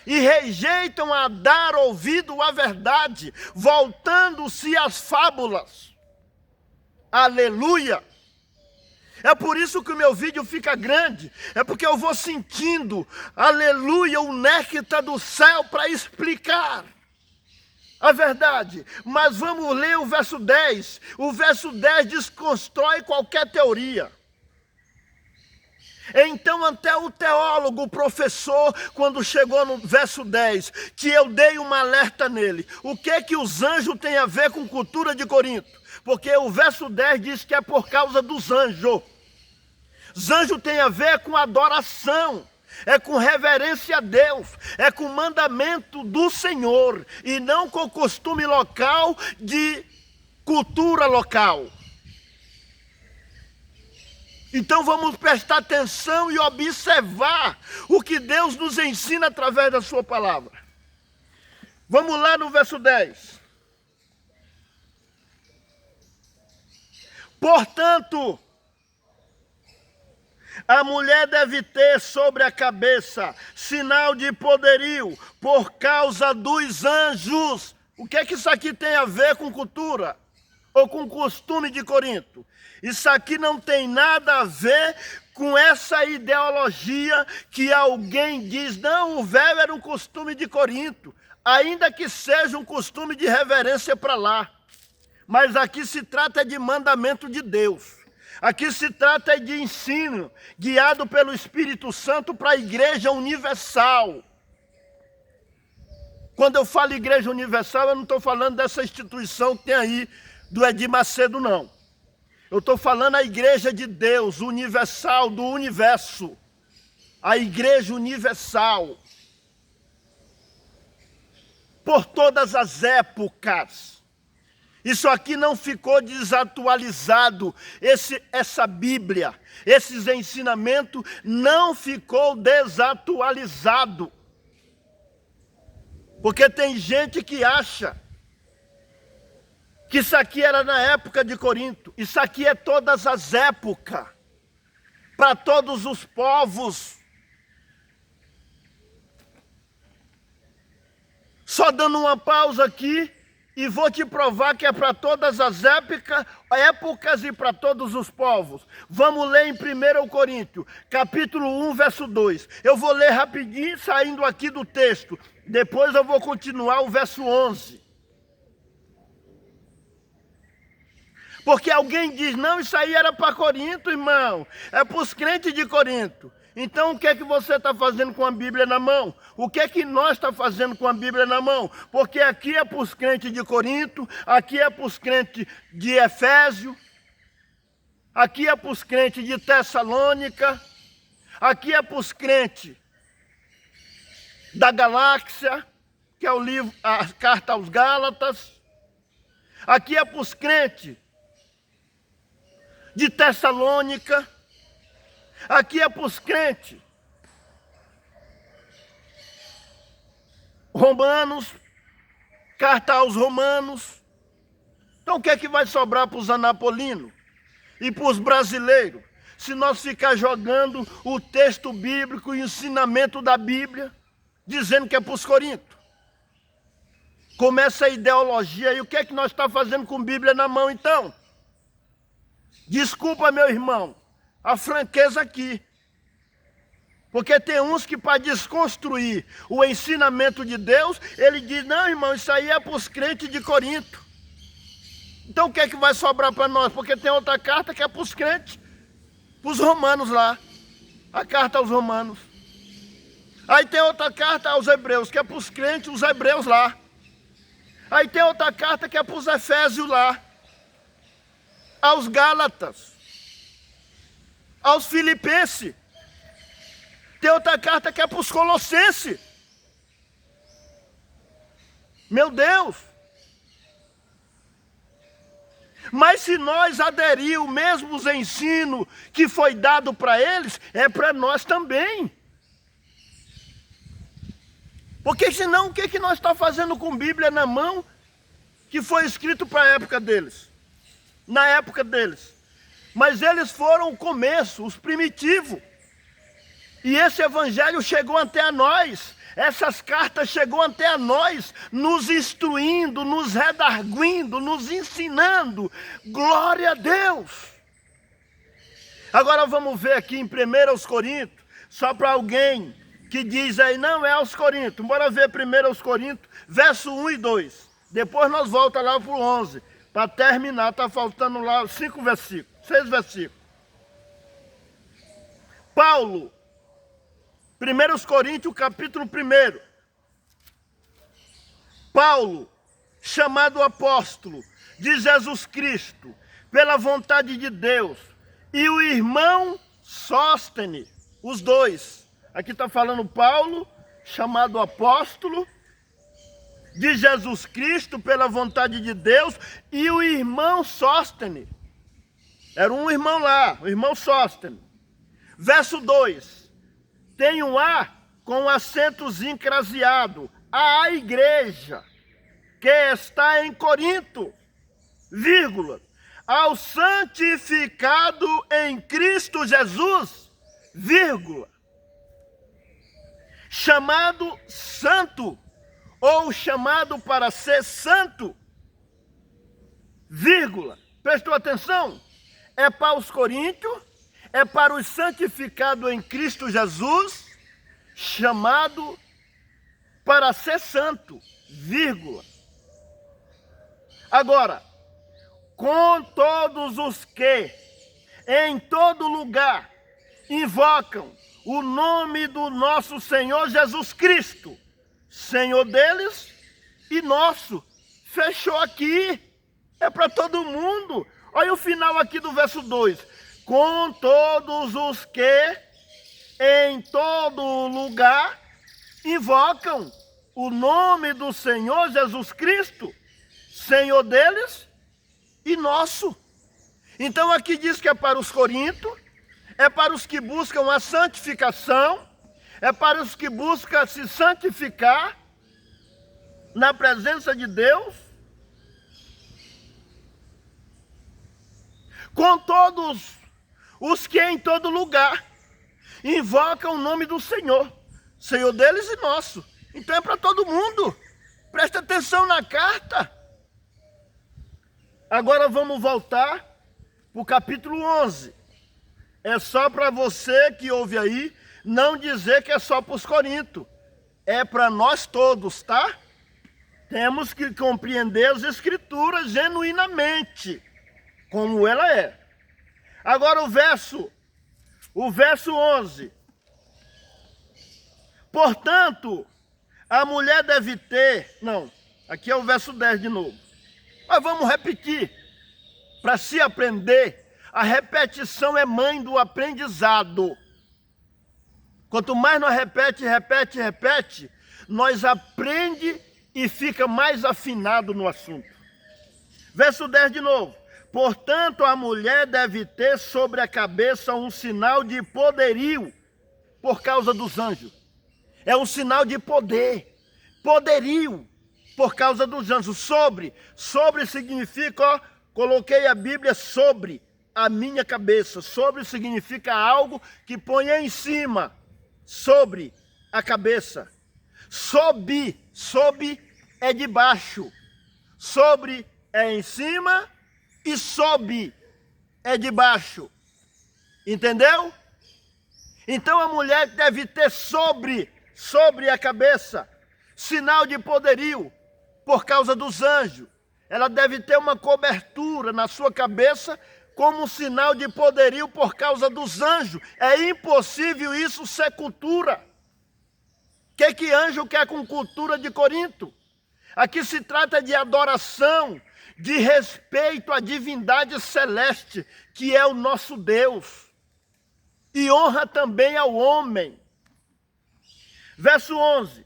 e rejeitam a dar ouvido à verdade, voltando-se às fábulas. Aleluia! É por isso que o meu vídeo fica grande, é porque eu vou sentindo, aleluia, o néctar do céu para explicar a verdade. Mas vamos ler o verso 10. O verso 10 desconstrói qualquer teoria. Então até o teólogo, o professor, quando chegou no verso 10, que eu dei uma alerta nele, o que os anjos têm a ver com cultura de Corinto? Porque o verso 10 diz que é por causa dos anjos. Os anjos têm a ver com adoração, é com reverência a Deus, é com mandamento do Senhor, e não com costume local de cultura local. Então vamos prestar atenção e observar o que Deus nos ensina através da sua palavra. Vamos lá no verso 10. Portanto, a mulher deve ter sobre a cabeça sinal de poderio por causa dos anjos. O que é que isso aqui tem a ver com cultura? Ou com costume de Corinto? Isso aqui não tem nada a ver com essa ideologia que alguém diz, não, o véu era um costume de Corinto, ainda que seja um costume de reverência para lá. Mas aqui se trata de mandamento de Deus. Aqui se trata de ensino, guiado pelo Espírito Santo para a Igreja Universal. Quando eu falo Igreja Universal, eu não estou falando dessa instituição que tem aí, do Edir Macedo, não. Eu estou falando a Igreja de Deus, universal, do universo. A Igreja Universal. Por todas as épocas. Isso aqui não ficou desatualizado, essa Bíblia, esses ensinamentos não ficou desatualizado. Porque tem gente que acha que isso aqui era na época de Corinto. Isso aqui é todas as épocas, para todos os povos. Só dando uma pausa aqui, e vou te provar que é para todas as épocas e para todos os povos. Vamos ler em 1 Coríntios, capítulo 1, verso 2. Eu vou ler rapidinho, saindo aqui do texto. Depois eu vou continuar o verso 11. Porque alguém diz, não, isso aí era para Corinto, irmão. É para os crentes de Corinto. Então o que é que você está fazendo com a Bíblia na mão? O que é que nós estamos fazendo com a Bíblia na mão? Porque aqui é para os crentes de Corinto, aqui é para os crentes de Efésio, aqui é para os crentes de Tessalônica, aqui é para os crentes da Galáxia, que é o livro, a carta aos Gálatas, aqui é para os crentes de Tessalônica, aqui é para os crentes romanos, carta aos romanos. Então o que é que vai sobrar para os anapolinos e para os brasileiros, se nós ficar jogando o texto bíblico, o ensinamento da Bíblia, dizendo que é para os coríntios? Começa a ideologia, e o que é que nós estamos fazendo com a Bíblia na mão então? Desculpa, meu irmão, a franqueza aqui. Porque tem uns que, para desconstruir o ensinamento de Deus, ele diz, não, irmão, isso aí é para os crentes de Corinto. Então o que é que vai sobrar para nós? Porque tem outra carta que é para os crentes, para os romanos lá. A carta aos romanos. Aí tem outra carta aos hebreus, que é para os crentes, os hebreus lá. Aí tem outra carta que é para os efésios lá. Aos gálatas. Aos filipenses. Tem outra carta que é para os colossenses. Meu Deus! Mas se nós aderir o mesmo ensino que foi dado para eles, é para nós também. Porque senão o que nós estamos fazendo com Bíblia na mão, que foi escrito para a época deles? Na época deles. Mas eles foram o começo, os primitivos. E esse evangelho chegou até nós. Essas cartas chegou até a nós, nos instruindo, nos redarguindo, nos ensinando. Glória a Deus! Agora vamos ver aqui em 1 Coríntios, só para alguém que diz aí, não, é aos Coríntios. Bora ver 1 Coríntios, verso 1 e 2. Depois nós voltamos lá para o 11, para terminar, está faltando lá 5 versículos, 6 versículos. Paulo, 1 Coríntios, capítulo 1. Paulo, chamado apóstolo de Jesus Cristo, pela vontade de Deus, e o irmão Sóstenes, os dois. Aqui está falando Paulo, chamado apóstolo de Jesus Cristo, pela vontade de Deus, e o irmão Sóstenes. Era um irmão lá, o irmão Sóstenes. Verso 2. Tem um A com acentos encraseado, a igreja que está em Corinto, vírgula, ao santificado em Cristo Jesus, vírgula, chamado santo, ou chamado para ser santo, vírgula, prestou atenção? É para os coríntios, é para os santificados em Cristo Jesus, chamado para ser santo, vírgula. Agora, com todos os que em todo lugar invocam o nome do nosso Senhor Jesus Cristo, Senhor deles e nosso. Fechou aqui, é para todo mundo. Olha o final aqui do verso 2. Com todos os que em todo lugar invocam o nome do Senhor Jesus Cristo, Senhor deles e nosso. Então aqui diz que é para os coríntios, é para os que buscam a santificação, é para os que buscam se santificar na presença de Deus, com todos os que em todo lugar invocam o nome do Senhor, Senhor deles e nosso. Então é para todo mundo. Presta atenção na carta. Agora vamos voltar para o capítulo 11. É só para você que ouve aí, não dizer que é só para os coríntios. É para nós todos, tá? Temos que compreender as escrituras genuinamente, como ela é. Agora o verso 11. Portanto, a mulher deve ter... Não, aqui é o verso 10 de novo. Mas vamos repetir. Para se aprender, a repetição é mãe do aprendizado. Quanto mais nós repete, nós aprende e fica mais afinado no assunto. Verso 10 de novo. Portanto, a mulher deve ter sobre a cabeça um sinal de poderio por causa dos anjos. É um sinal de poder, poderio por causa dos anjos. Sobre significa, ó, coloquei a Bíblia sobre a minha cabeça. Sobre significa algo que põe em cima, sobre a cabeça. Sob é de baixo. Sobre é em cima e sob é de baixo. Entendeu? Então a mulher deve ter sobre a cabeça sinal de poderio por causa dos anjos. Ela deve ter uma cobertura na sua cabeça como um sinal de poderio por causa dos anjos. É impossível isso ser cultura. O que anjo quer com cultura de Corinto? Aqui se trata de adoração, de respeito à divindade celeste, que é o nosso Deus. E honra também ao homem. Verso 11.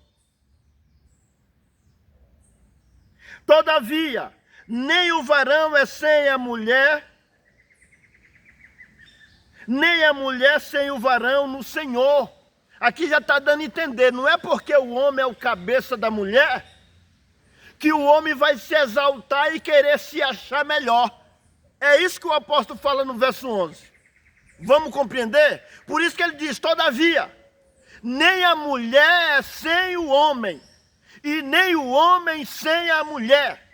Todavia, nem o varão é sem a mulher, nem a mulher sem o varão no Senhor. Aqui já está dando a entender, não é porque o homem é o cabeça da mulher, que o homem vai se exaltar e querer se achar melhor. É isso que o apóstolo fala no verso 11. Vamos compreender? Por isso que ele diz, todavia, nem a mulher é sem o homem, e nem o homem sem a mulher.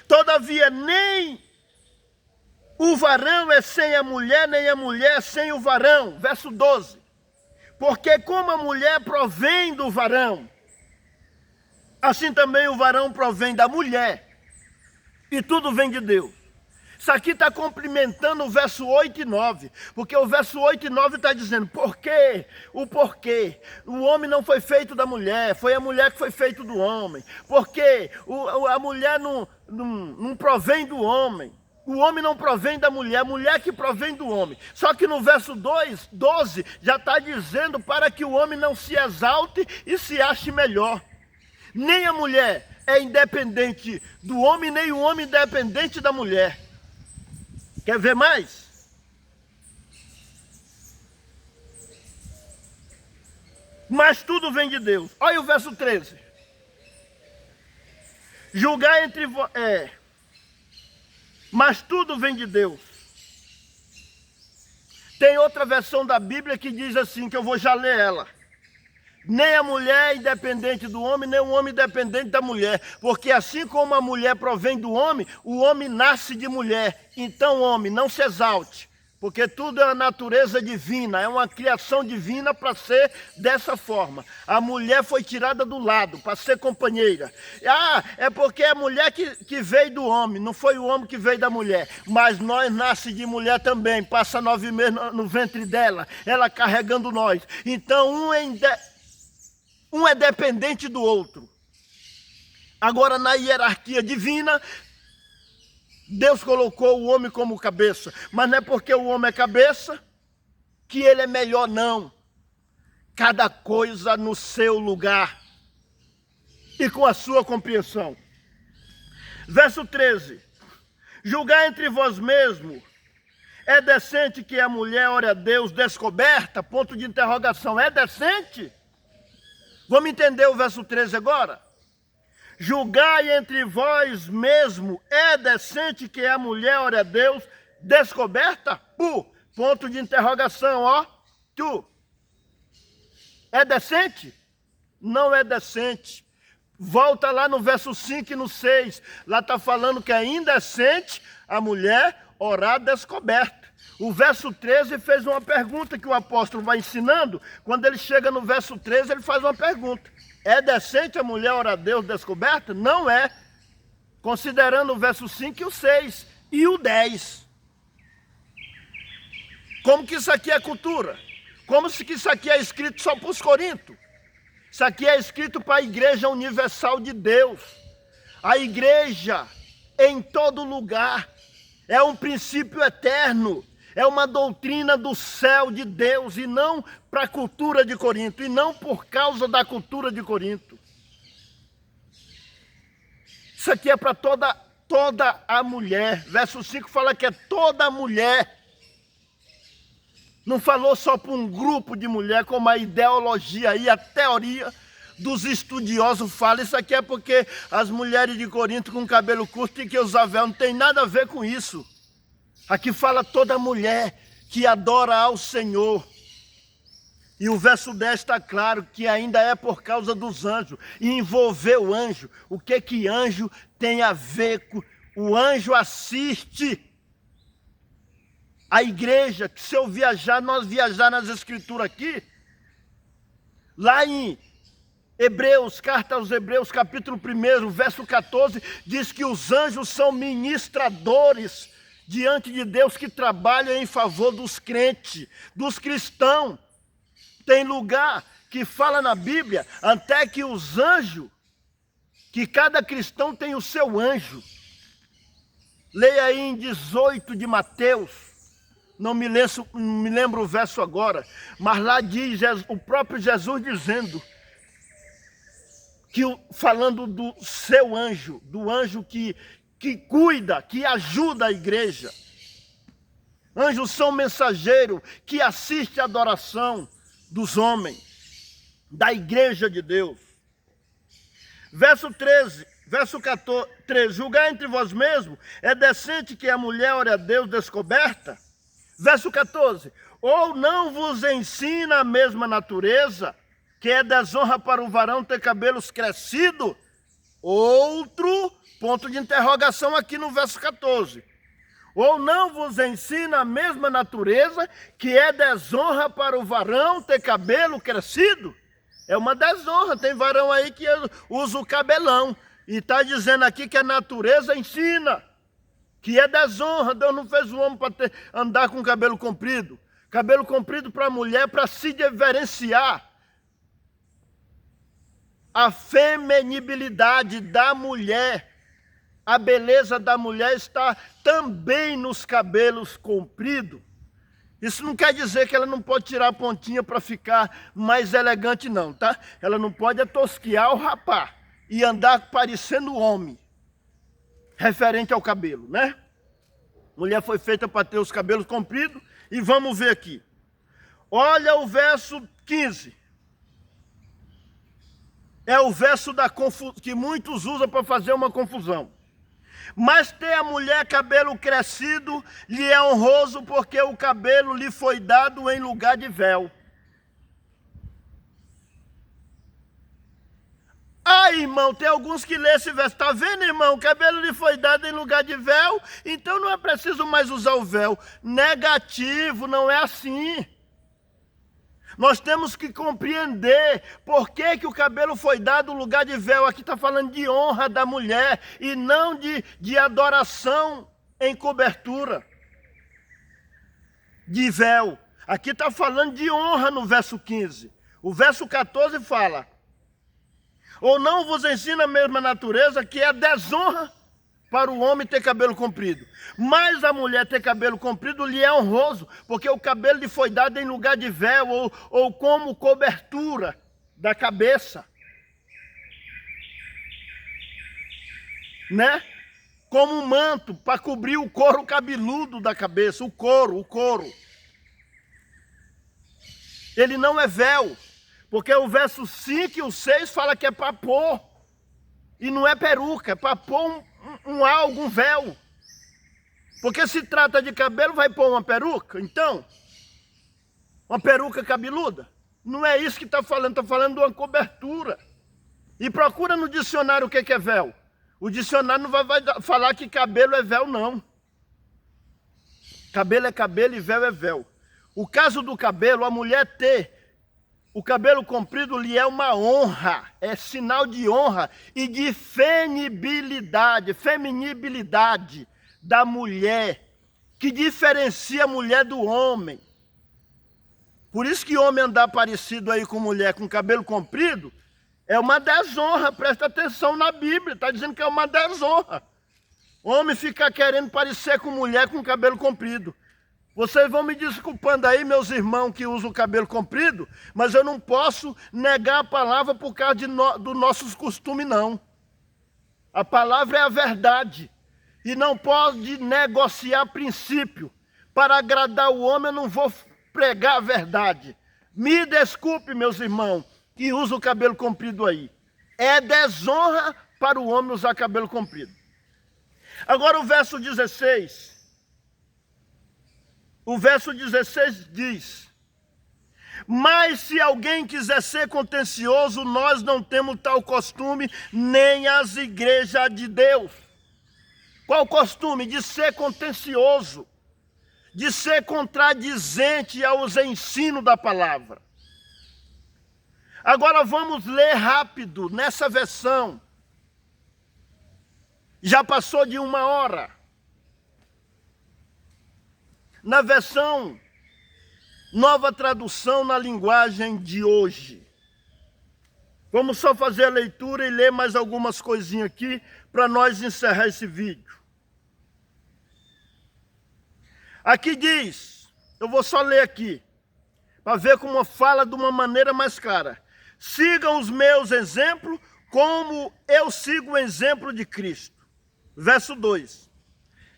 Todavia, nem o varão é sem a mulher, nem a mulher sem o varão. Verso 12. Porque como a mulher provém do varão, assim também o varão provém da mulher. E tudo vem de Deus. Isso aqui está complementando o verso 8 e 9. Porque o verso 8 e 9 está dizendo, por quê? O porquê. O homem não foi feito da mulher, foi a mulher que foi feito do homem. Porque a mulher não provém do homem. O homem não provém da mulher, a mulher que provém do homem. Só que no verso 12 já está dizendo para que o homem não se exalte e se ache melhor. Nem a mulher é independente do homem, nem o homem independente da mulher. Quer ver mais? Mas tudo vem de Deus. Olha o verso 13. Julgar entre vós... Mas tudo vem de Deus. Tem outra versão da Bíblia que diz assim, que eu vou já ler ela. Nem a mulher é independente do homem, nem o homem independente da mulher. Porque assim como a mulher provém do homem, o homem nasce de mulher. Então, homem, não se exalte. Porque tudo é uma natureza divina, é uma criação divina para ser dessa forma. A mulher foi tirada do lado para ser companheira. É porque é a mulher que veio do homem, não foi o homem que veio da mulher. Mas nós nasce de mulher também, passa 9 meses no ventre dela, ela carregando nós. Então um é dependente do outro. Agora na hierarquia divina, Deus colocou o homem como cabeça, mas não é porque o homem é cabeça que ele é melhor, não. Cada coisa no seu lugar e com a sua compreensão. Verso 13. Julgar entre vós mesmos, é decente que a mulher ore a Deus descoberta? Ponto de interrogação, é decente? Vamos entender o verso 13 agora? Julgai entre vós mesmo, é decente que a mulher ore a Deus descoberta? Ponto de interrogação, ó. Tu. É decente? Não é decente. Volta lá no verso 5 e no 6. Lá está falando que é indecente a mulher orar descoberta. O verso 13 fez uma pergunta que o apóstolo vai ensinando. Quando ele chega no verso 13, ele faz uma pergunta. É decente a mulher orar a Deus descoberta? Não é. Considerando o verso 5 e o 6 e o 10. Como que isso aqui é cultura? Como que isso aqui é escrito só para os Coríntios? Isso aqui é escrito para a igreja universal de Deus. A igreja em todo lugar. É um princípio eterno. É uma doutrina do céu de Deus e não para a cultura de Corinto, e não por causa da cultura de Corinto. Isso aqui é para toda a mulher. Verso 5 fala que é toda a mulher. Não falou só para um grupo de mulher, como a ideologia e a teoria dos estudiosos fala. Isso aqui é porque as mulheres de Corinto com cabelo curto têm que usar véu. Não tem nada a ver com isso. Aqui fala toda mulher que adora ao Senhor. E o verso 10 está claro que ainda é por causa dos anjos. E envolveu anjo. O que anjo tem a ver com... O anjo assiste. A igreja, que se eu viajar, nós viajar nas escrituras aqui, lá em Hebreus, carta aos Hebreus, capítulo 1, verso 14, diz que os anjos são ministradores diante de Deus que trabalham em favor dos crentes, dos cristãos. Tem lugar que fala na Bíblia até que os anjos, que cada cristão tem o seu anjo. Leia aí em 18 de Mateus, não me lembro o verso agora, mas lá diz o próprio Jesus dizendo, falando do seu anjo, do anjo que cuida, que ajuda a igreja. Anjos são mensageiros que assistem à adoração dos homens, da igreja de Deus. Verso 13, verso 13, julgar entre vós mesmos, é decente que a mulher ore a Deus descoberta? Verso 14, ou não vos ensina a mesma natureza, que é desonra para o varão ter cabelos crescidos? Outro ponto de interrogação aqui no verso 14. Ou não vos ensina a mesma natureza, que é desonra para o varão ter cabelo crescido? É uma desonra, tem varão aí que usa o cabelão. E está dizendo aqui que a natureza ensina, que é desonra. Deus não fez o homem para andar com cabelo comprido. Cabelo comprido para a mulher, para se diferenciar. A feminibilidade da mulher, a beleza da mulher está também nos cabelos compridos. Isso não quer dizer que ela não pode tirar a pontinha para ficar mais elegante, não, tá? Ela não pode atosquiar o rapaz e andar parecendo homem, referente ao cabelo, né? Mulher foi feita para ter os cabelos compridos. E vamos ver aqui. Olha o verso 15. É o verso que muitos usam para fazer uma confusão. Mas ter a mulher cabelo crescido lhe é honroso, porque o cabelo lhe foi dado em lugar de véu. Ah, irmão, tem alguns que lê esse verso. Está vendo, irmão? O cabelo lhe foi dado em lugar de véu, então não é preciso mais usar o véu. Negativo, não é assim. Nós temos que compreender por que o cabelo foi dado no lugar de véu. Aqui está falando de honra da mulher e não de adoração em cobertura de véu. Aqui está falando de honra no verso 15. O verso 14 fala: ou não vos ensina a mesma natureza, que é desonra para o homem ter cabelo comprido. Mas a mulher ter cabelo comprido lhe é honroso, porque o cabelo lhe foi dado em lugar de véu, ou como cobertura da cabeça. Né? Como um manto para cobrir o couro cabeludo da cabeça, o couro. Ele não é véu, porque o verso 5 e o 6 fala que é para pôr. E não é peruca, é para pôr um véu. Porque se trata de cabelo, vai pôr uma peruca? Então, uma peruca cabeluda? Não é isso que está falando de uma cobertura. E procura no dicionário o que é véu. O dicionário não vai falar que cabelo é véu, não. Cabelo é cabelo e véu é véu. O caso do cabelo, a mulher ter o cabelo comprido lhe é uma honra, é sinal de honra e de feminibilidade da mulher, que diferencia a mulher do homem. Por isso que homem andar parecido aí com mulher com cabelo comprido é uma desonra. Presta atenção na Bíblia, está dizendo que é uma desonra. Homem ficar querendo parecer com mulher com cabelo comprido. Vocês vão me desculpando aí, meus irmãos que usam o cabelo comprido, mas eu não posso negar a palavra por causa dos nossos costumes, não. A palavra é a verdade. E não pode negociar princípio. Para agradar o homem, eu não vou pregar a verdade. Me desculpe, meus irmãos, que usam o cabelo comprido aí. É desonra para o homem usar cabelo comprido. Agora o verso 16. O verso 16 diz: mas se alguém quiser ser contencioso, nós não temos tal costume, nem as igrejas de Deus. Qual o costume? De ser contencioso, de ser contradizente aos ensinos da palavra. Agora vamos ler rápido nessa versão. Já passou de 1 hora. Na versão Nova Tradução na linguagem de hoje. Vamos só fazer a leitura e ler mais algumas coisinhas aqui para nós encerrar esse vídeo. Aqui diz, eu vou só ler aqui, para ver como fala de uma maneira mais clara. Sigam os meus exemplos como eu sigo o exemplo de Cristo. Verso 2.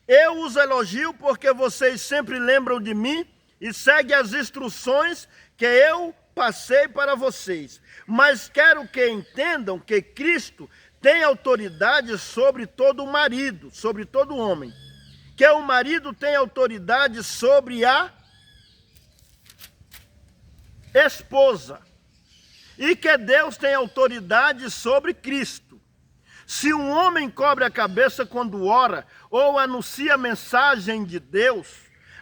Eu os elogio porque vocês sempre lembram de mim e seguem as instruções que eu passei para vocês. Mas quero que entendam que Cristo tem autoridade sobre todo marido, sobre todo homem. Que o marido tem autoridade sobre a esposa. E que Deus tem autoridade sobre Cristo. Se um homem cobre a cabeça quando ora ou anuncia a mensagem de Deus,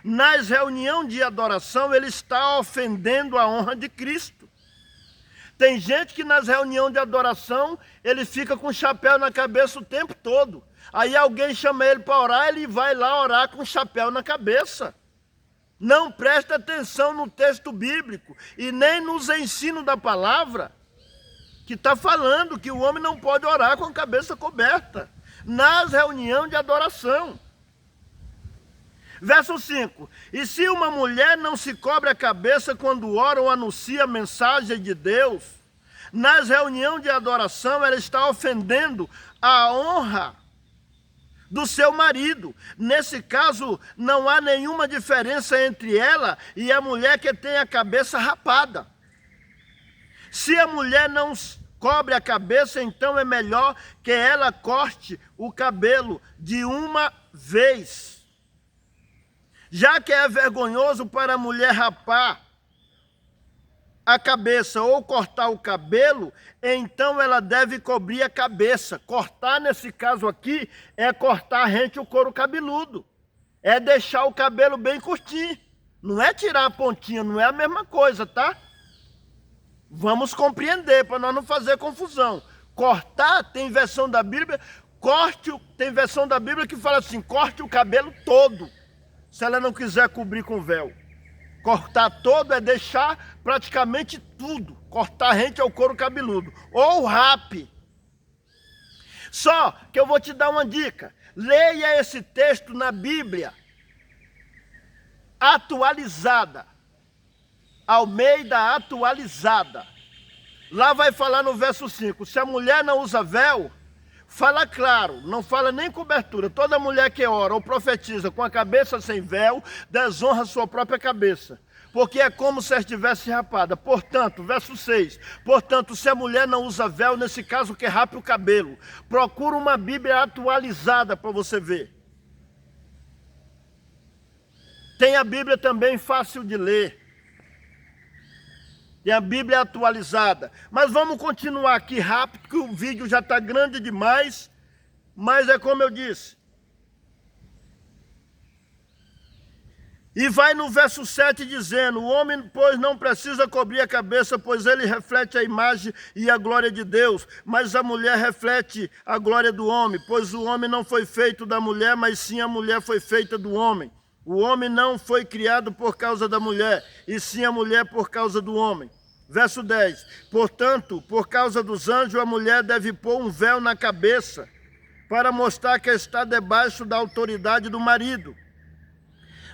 nas reuniões de adoração ele está ofendendo a honra de Cristo. Tem gente que nas reuniões de adoração ele fica com o chapéu na cabeça o tempo todo. Aí alguém chama ele para orar, ele vai lá orar com o chapéu na cabeça. Não presta atenção no texto bíblico e nem nos ensinos da palavra, que está falando que o homem não pode orar com a cabeça coberta nas reuniões de adoração. Verso 5. E se uma mulher não se cobre a cabeça quando ora ou anuncia a mensagem de Deus, nas reuniões de adoração ela está ofendendo a honra do seu marido. Nesse caso, não há nenhuma diferença entre ela e a mulher que tem a cabeça rapada. Se a mulher não cobre a cabeça, então é melhor que ela corte o cabelo de uma vez. Já que é vergonhoso para a mulher rapar a cabeça ou cortar o cabelo, então ela deve cobrir a cabeça. Cortar, nesse caso aqui, é cortar rente o couro cabeludo. É deixar o cabelo bem curtinho. Não é tirar a pontinha, não é a mesma coisa, tá? Vamos compreender, para nós não fazer confusão. Cortar, tem versão da Bíblia, tem versão da Bíblia que fala assim, corte o cabelo todo, se ela não quiser cobrir com véu. Cortar todo é deixar praticamente tudo. Cortar rente ao couro cabeludo. Ou rape. Só que eu vou te dar uma dica. Leia esse texto na Bíblia atualizada. Almeida atualizada. Lá vai falar no verso 5. Se a mulher não usa véu, fala claro, não fala nem cobertura. Toda mulher que ora ou profetiza com a cabeça sem véu, desonra sua própria cabeça, porque é como se estivesse rapada. Portanto, verso 6, portanto, se a mulher não usa véu, nesse caso que rape o cabelo, procura uma Bíblia atualizada para você ver. Tem a Bíblia também fácil de ler. Tem a Bíblia atualizada. Mas vamos continuar aqui rápido, que o vídeo já está grande demais. Mas é como eu disse. E vai no verso 7 dizendo, o homem, pois, não precisa cobrir a cabeça, pois ele reflete a imagem e a glória de Deus. Mas a mulher reflete a glória do homem, pois o homem não foi feito da mulher, mas sim a mulher foi feita do homem. O homem não foi criado por causa da mulher, e sim a mulher por causa do homem. Verso 10. Portanto, por causa dos anjos, a mulher deve pôr um véu na cabeça, para mostrar que está debaixo da autoridade do marido.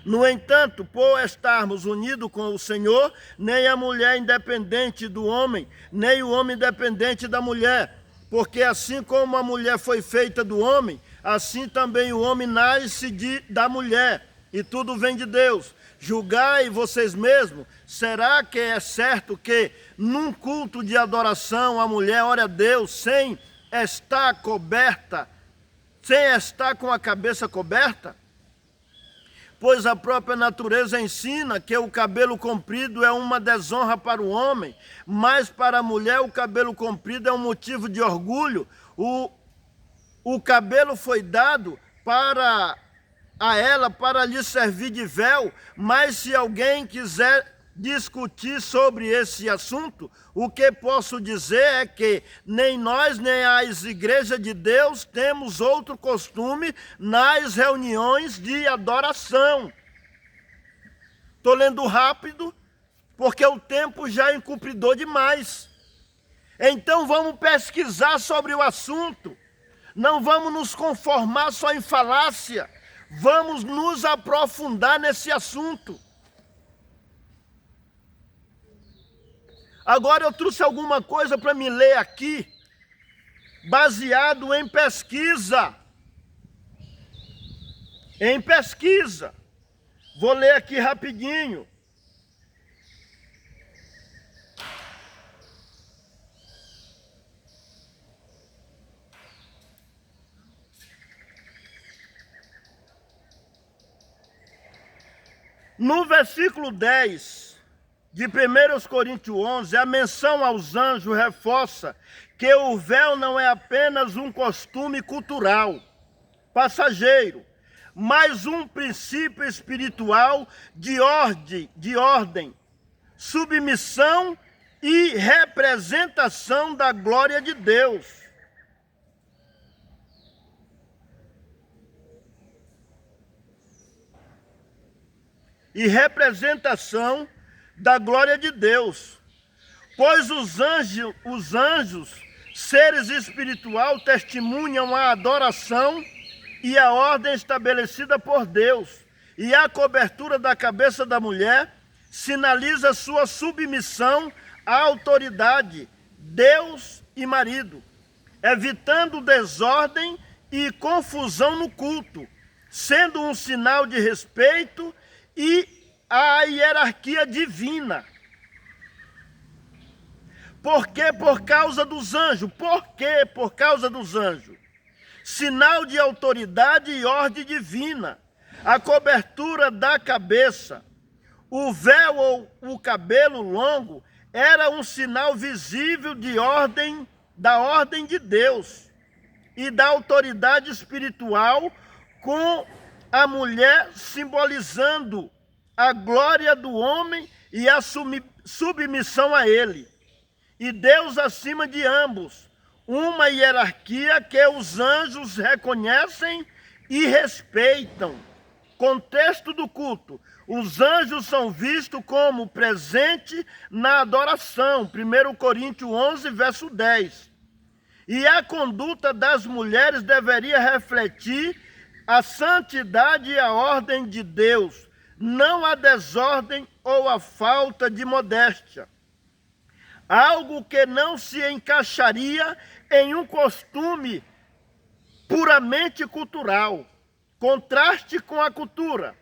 No entanto, por estarmos unidos com o Senhor, nem a mulher independente do homem, nem o homem independente da mulher. Porque assim como a mulher foi feita do homem, assim também o homem nasce da mulher. E tudo vem de Deus. Julgai vocês mesmos, será que é certo que num culto de adoração a mulher ore a Deus sem estar coberta, sem estar com a cabeça coberta? Pois a própria natureza ensina que o cabelo comprido é uma desonra para o homem, mas para a mulher o cabelo comprido é um motivo de orgulho. O cabelo foi dado para a ela para lhe servir de véu, mas se alguém quiser discutir sobre esse assunto, o que posso dizer é que nem nós, nem as igrejas de Deus temos outro costume nas reuniões de adoração. Estou lendo rápido, porque o tempo já é encupridor demais. Então vamos pesquisar sobre o assunto. Não vamos nos conformar só em falácia. Vamos nos aprofundar nesse assunto. Agora eu trouxe alguma coisa para me ler aqui, baseado em pesquisa. Em pesquisa. Vou ler aqui rapidinho. No versículo 10 de 1 Coríntios 11, a menção aos anjos reforça que o véu não é apenas um costume cultural, passageiro, mas um princípio espiritual de ordem, submissão e representação da glória de Deus. E representação da glória de Deus. Pois os anjos, seres espirituais, testemunham a adoração e a ordem estabelecida por Deus. E a cobertura da cabeça da mulher sinaliza sua submissão à autoridade, Deus e marido, evitando desordem e confusão no culto, sendo um sinal de respeito e a hierarquia divina. Por quê? Por causa dos anjos. Por quê? Por causa dos anjos. Sinal de autoridade e ordem divina. A cobertura da cabeça, o véu ou o cabelo longo, era um sinal visível de ordem, da ordem de Deus e da autoridade espiritual, com a mulher simbolizando a glória do homem e a submissão a ele. E Deus acima de ambos, uma hierarquia que os anjos reconhecem e respeitam. Contexto do culto. Os anjos são vistos como presente na adoração. 1 Coríntios 11, verso 10. E a conduta das mulheres deveria refletir a santidade e a ordem de Deus, não a desordem ou a falta de modéstia. Algo que não se encaixaria em um costume puramente cultural. Contraste com a cultura.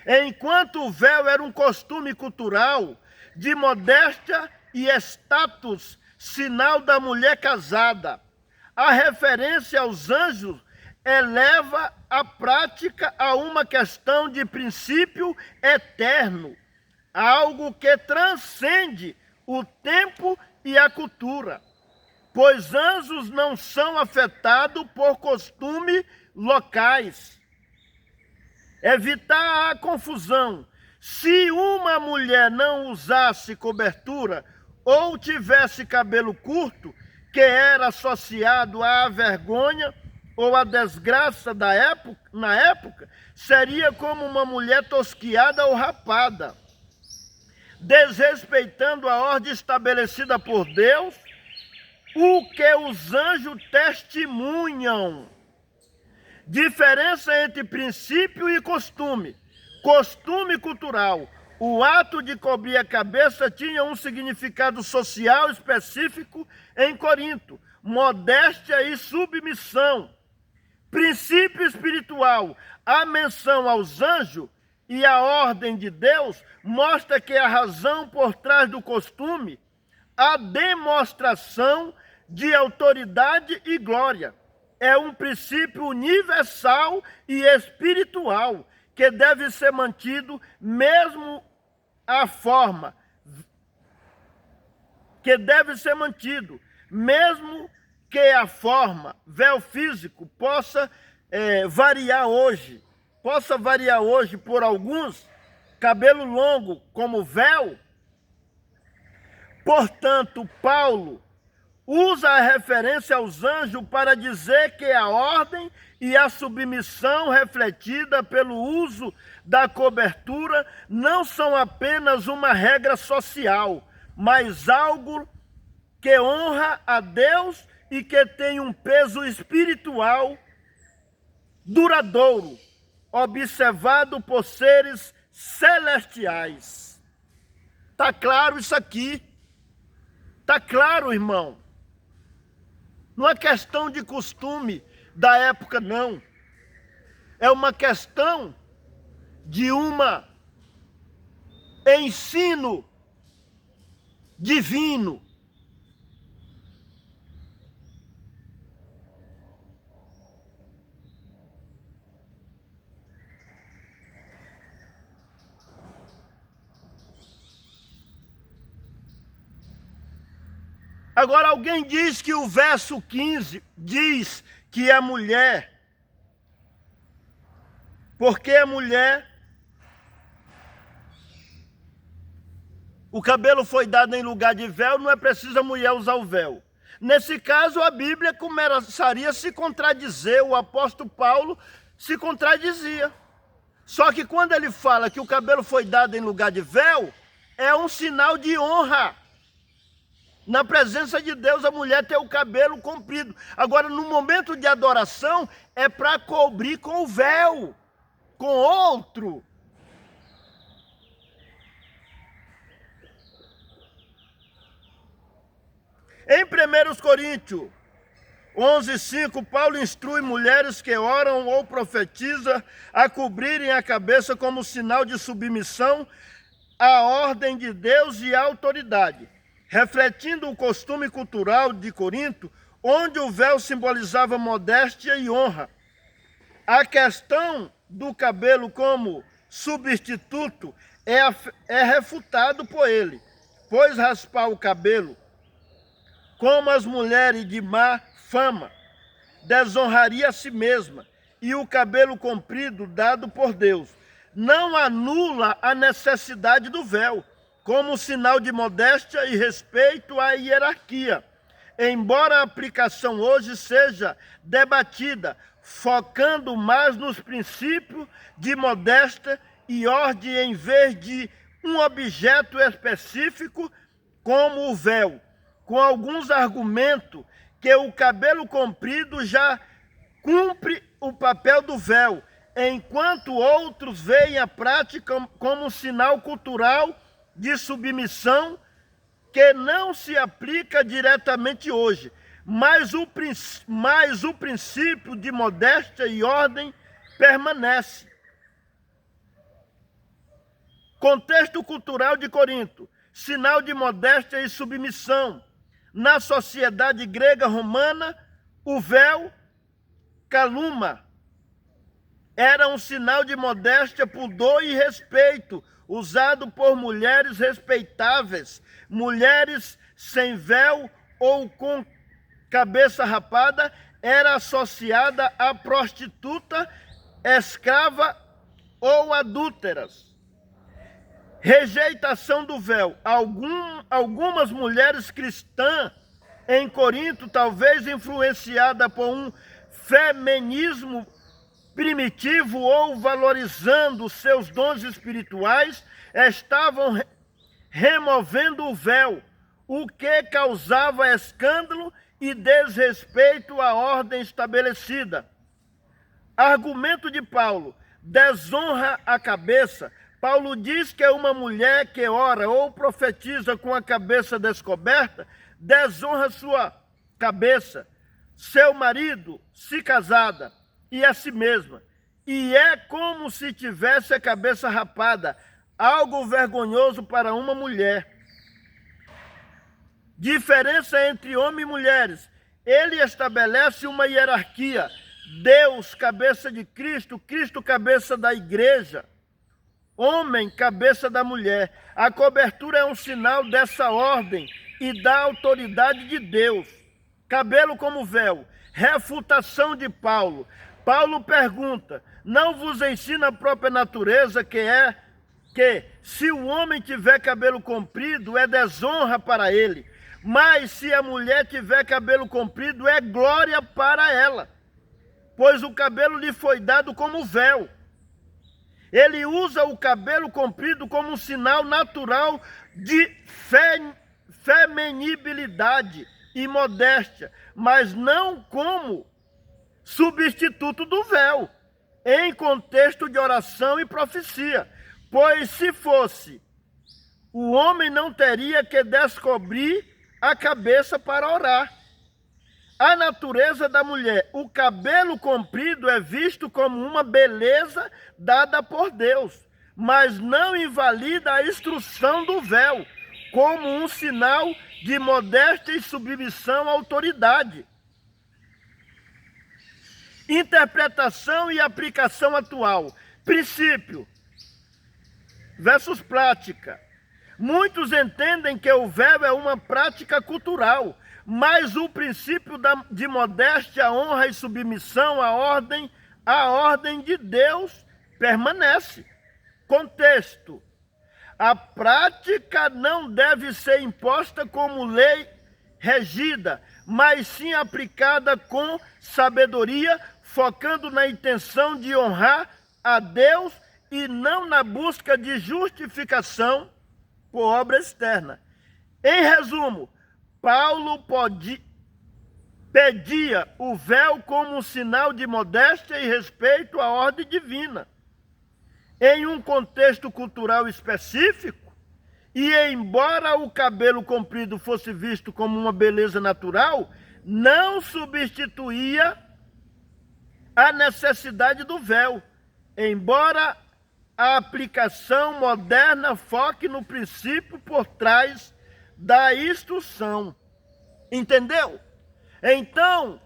Enquanto o véu era um costume cultural de modéstia e status, sinal da mulher casada, a referência aos anjos eleva a prática a uma questão de princípio eterno, algo que transcende o tempo e a cultura, pois anjos não são afetados por costumes locais. Evitar a confusão. Se uma mulher não usasse cobertura ou tivesse cabelo curto, que era associado à vergonha ou à desgraça na época, seria como uma mulher tosquiada ou rapada, desrespeitando a ordem estabelecida por Deus, o que os anjos testemunham. Diferença entre princípio e costume. Costume cultural. O ato de cobrir a cabeça tinha um significado social específico em Corinto: modéstia e submissão. Princípio espiritual. A menção aos anjos e a ordem de Deus mostra que a razão por trás do costume, a demonstração de autoridade e glória, é um princípio universal e espiritual que deve ser mantido mesmo a forma, véu físico, possa variar hoje. possa variar hoje por alguns, cabelo longo como véu. Portanto, Paulo usa a referência aos anjos para dizer que a ordem e a submissão refletida pelo uso da cobertura não são apenas uma regra social, mas algo que honra a Deus e que tem um peso espiritual duradouro, observado por seres celestiais. Está claro isso aqui? Está claro, irmão? Não é questão de costume da época, não. É uma questão de ensino divino. Agora, alguém diz que o verso 15 diz que a mulher, porque a mulher, o cabelo foi dado em lugar de véu, não é preciso a mulher usar o véu. Nesse caso, a Bíblia começaria a se contradizer, o apóstolo Paulo se contradizia. Só que quando ele fala que o cabelo foi dado em lugar de véu, é um sinal de honra. Na presença de Deus, a mulher tem o cabelo comprido. Agora, no momento de adoração, é para cobrir com o véu, com outro. Em 1 Coríntios 11:5, Paulo instrui mulheres que oram ou profetizam a cobrirem a cabeça como sinal de submissão à ordem de Deus e à autoridade, refletindo o costume cultural de Corinto, onde o véu simbolizava modéstia e honra. A questão do cabelo como substituto é refutado por ele, pois raspar o cabelo, como as mulheres de má fama, desonraria a si mesma, e o cabelo comprido dado por Deus não anula a necessidade do véu, como sinal de modéstia e respeito à hierarquia. Embora a aplicação hoje seja debatida, focando mais nos princípios de modéstia e ordem em vez de um objeto específico como o véu, com alguns argumentos que o cabelo comprido já cumpre o papel do véu, enquanto outros veem a prática como um sinal cultural de submissão que não se aplica diretamente hoje, mas o princípio de modéstia e ordem permanece. Contexto cultural de Corinto, sinal de modéstia e submissão. Na sociedade grega romana, o véu, caluma, era um sinal de modéstia, pudor e respeito, usado por mulheres respeitáveis. Mulheres sem véu ou com cabeça rapada era associada a prostituta, escrava ou adúlteras. Rejeitação do véu. Algumas mulheres cristãs em Corinto, talvez influenciada por um feminismo primitivo ou valorizando seus dons espirituais, estavam removendo o véu, o que causava escândalo e desrespeito à ordem estabelecida. Argumento de Paulo: desonra a cabeça. Paulo diz que uma mulher que ora ou profetiza com a cabeça descoberta desonra sua cabeça, seu marido, se casada, e a si mesma. E é como se tivesse a cabeça rapada, algo vergonhoso para uma mulher. Diferença entre homens e mulheres. Ele estabelece uma hierarquia. Deus, cabeça de Cristo, Cristo, cabeça da igreja. Homem, cabeça da mulher. A cobertura é um sinal dessa ordem e da autoridade de Deus. Cabelo como véu. Refutação de Paulo. Paulo pergunta: Não vos ensina a própria natureza, que se o homem tiver cabelo comprido, é desonra para ele. Mas se a mulher tiver cabelo comprido, é glória para ela. Pois o cabelo lhe foi dado como véu. Ele usa o cabelo comprido como um sinal natural de feminibilidade e modéstia, mas não como substituto do véu, em contexto de oração e profecia. Pois se fosse, o homem não teria que descobrir a cabeça para orar. A natureza da mulher, o cabelo comprido é visto como uma beleza dada por Deus, mas não invalida a instrução do véu, como um sinal de modéstia e submissão à autoridade. Interpretação e aplicação atual. Princípio versus prática. Muitos entendem que o véu é uma prática cultural, mas o princípio de modéstia, honra e submissão à ordem de Deus permanece. Contexto. A prática não deve ser imposta como lei regida, mas sim aplicada com sabedoria, focando na intenção de honrar a Deus e não na busca de justificação por obra externa. Em resumo, Paulo pedia o véu como um sinal de modéstia e respeito à ordem divina. Em um contexto cultural específico, e embora o cabelo comprido fosse visto como uma beleza natural, não substituía a necessidade do véu, embora a aplicação moderna foque no princípio por trás da instrução. Entendeu? Então,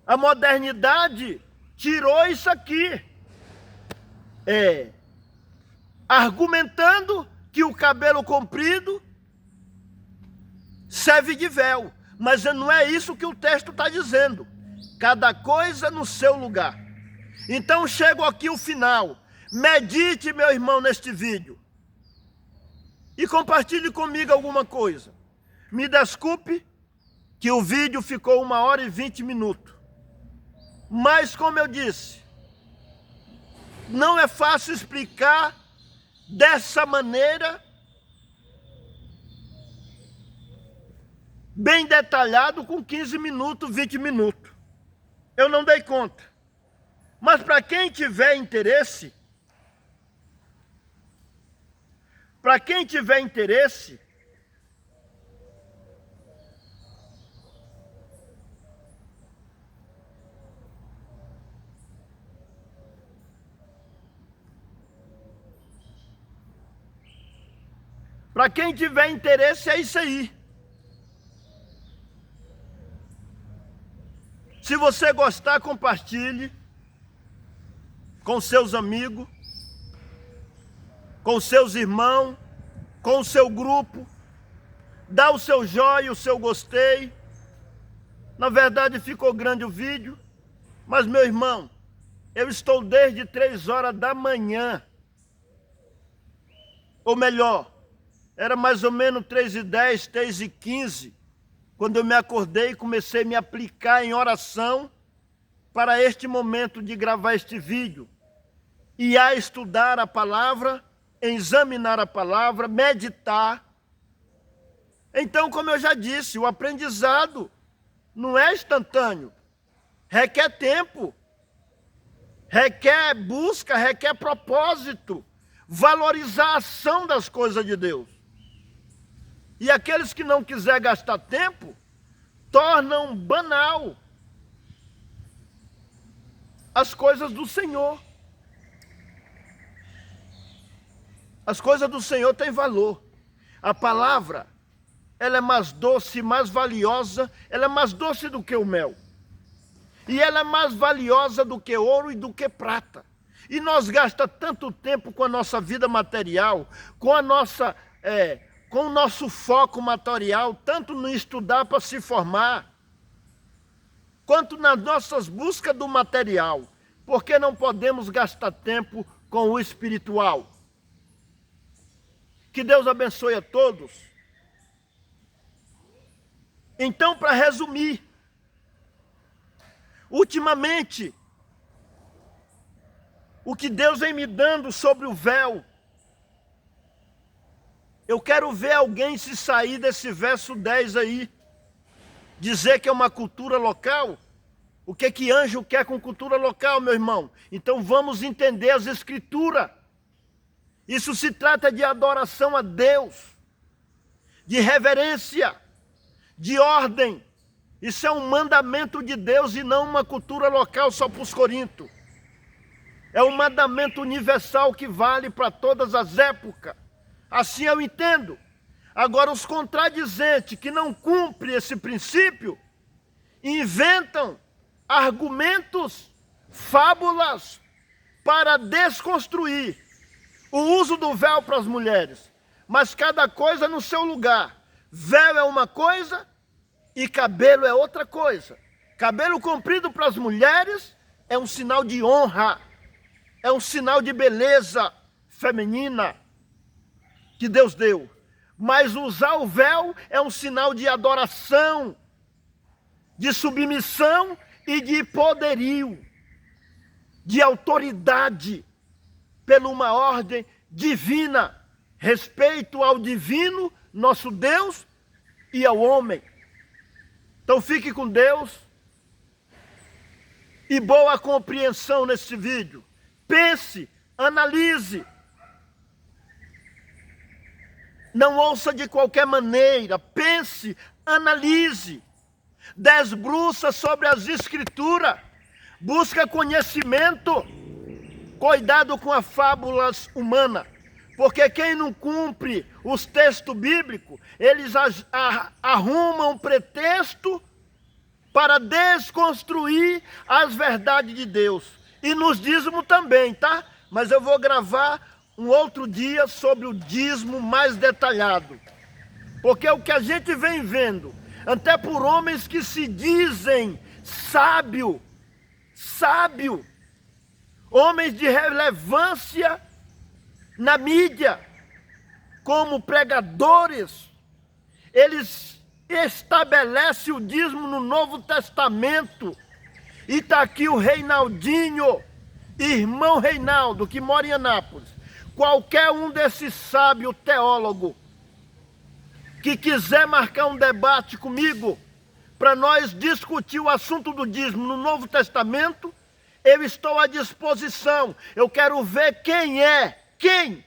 a modernidade tirou isso aqui, argumentando que o cabelo comprido serve de véu. Mas não é isso que o texto está dizendo. Cada coisa no seu lugar. Então chego aqui o final. Medite, meu irmão, neste vídeo. E compartilhe comigo alguma coisa. Me desculpe que o vídeo ficou 1h e 20 minutos. Mas, como eu disse, não é fácil explicar dessa maneira, bem detalhado, com 15 minutos, 20 minutos. Eu não dei conta. Mas para quem tiver interesse, é isso aí. Se você gostar, compartilhe com seus amigos, com seus irmãos, com o seu grupo. Dá o seu joinha, o seu gostei. Na verdade, ficou grande o vídeo. Mas, meu irmão, eu estou desde 3 horas da manhã. Ou melhor, era mais ou menos 3h10, 3h15, quando eu me acordei e comecei a me aplicar em oração para este momento de gravar este vídeo. E a estudar a palavra, examinar a palavra, meditar. Então, como eu já disse, o aprendizado não é instantâneo. Requer tempo, requer busca, requer propósito, valorizar a ação das coisas de Deus. E aqueles que não quiserem gastar tempo, tornam banal as coisas do Senhor. As coisas do Senhor têm valor. A palavra, ela é mais doce, mais valiosa, ela é mais doce do que o mel. E ela é mais valiosa do que ouro e do que prata. E nós gastamos tanto tempo com a nossa vida material, com o nosso foco material, tanto no estudar para se formar, quanto nas nossas buscas do material. por que não podemos gastar tempo com o espiritual? Que Deus abençoe a todos. Então, para resumir, ultimamente, o que Deus vem me dando sobre o véu, eu quero ver alguém se sair desse verso 10 aí, dizer que é uma cultura local. O que anjo quer com cultura local, meu irmão? Então vamos entender as escrituras. Isso se trata de adoração a Deus, de reverência, de ordem. Isso é um mandamento de Deus e não uma cultura local só para os coríntios. É um mandamento universal que vale para todas as épocas. Assim eu entendo. Agora, os contradizentes que não cumprem esse princípio, inventam argumentos, fábulas, para desconstruir o uso do véu para as mulheres. Mas cada coisa no seu lugar. Véu é uma coisa e cabelo é outra coisa. Cabelo comprido para as mulheres é um sinal de honra, é um sinal de beleza feminina que Deus deu. Mas usar o véu é um sinal de adoração, de submissão e de poderio, de autoridade, pela uma ordem divina, respeito ao divino, nosso Deus, e ao homem. Então fique com Deus e boa compreensão nesse vídeo. Pense, analise. Não ouça de qualquer maneira, pense, analise, desbruça sobre as escrituras, busca conhecimento, cuidado com as fábulas humanas, porque quem não cumpre os textos bíblicos, eles arrumam um pretexto para desconstruir as verdades de Deus. E nos dízimos também, tá? Mas eu vou gravar um outro dia sobre o dízimo mais detalhado. Porque o que a gente vem vendo, até por homens que se dizem sábio, homens de relevância na mídia, como pregadores, eles estabelecem o dízimo no Novo Testamento. E está aqui o Reinaldinho, irmão Reinaldo, que mora em Anápolis. Qualquer um desses sábios teólogos que quiser marcar um debate comigo para nós discutir o assunto do dízimo no Novo Testamento, eu estou à disposição. Eu quero ver quem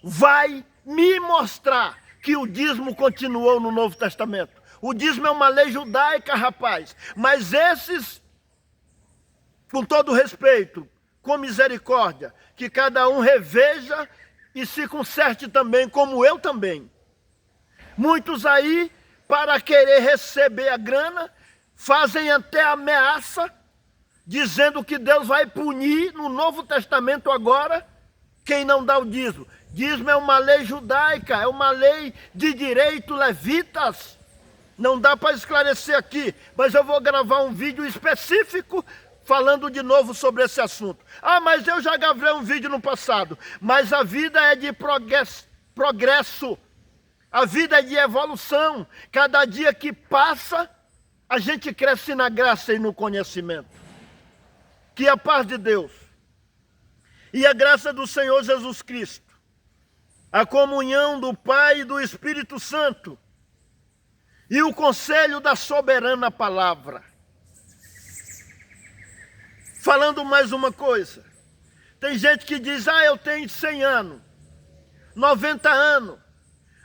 vai me mostrar que o dízimo continuou no Novo Testamento. O dízimo é uma lei judaica, rapaz, mas esses, com todo respeito, com misericórdia, que cada um reveja e se conserte também, como eu também. Muitos aí, para querer receber a grana, fazem até ameaça, dizendo que Deus vai punir no Novo Testamento agora quem não dá o dízimo. Dízimo é uma lei judaica, é uma lei de direito levitas. Não dá para esclarecer aqui, mas eu vou gravar um vídeo específico falando de novo sobre esse assunto. Ah, mas eu já gravei um vídeo no passado. Mas a vida é de progresso. A vida é de evolução. Cada dia que passa, a gente cresce na graça e no conhecimento. Que a paz de Deus e a graça do Senhor Jesus Cristo, a comunhão do Pai e do Espírito Santo e o conselho da soberana palavra. Falando mais uma coisa, tem gente que diz, eu tenho 100 anos, 90 anos.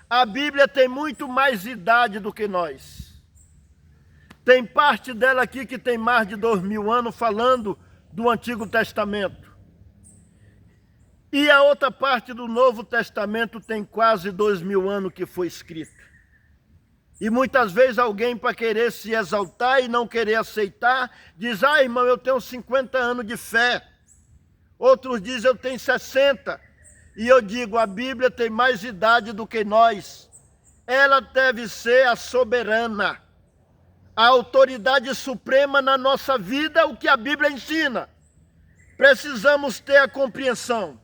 A Bíblia tem muito mais idade do que nós. Tem parte dela aqui que tem mais de 2000 anos falando do Antigo Testamento. E a outra parte do Novo Testamento tem quase 2000 anos que foi escrita. E muitas vezes alguém, para querer se exaltar e não querer aceitar, diz, irmão, eu tenho 50 anos de fé. Outros dizem, eu tenho 60. E eu digo, a Bíblia tem mais idade do que nós. Ela deve ser a soberana, a autoridade suprema na nossa vida, o que a Bíblia ensina. Precisamos ter a compreensão.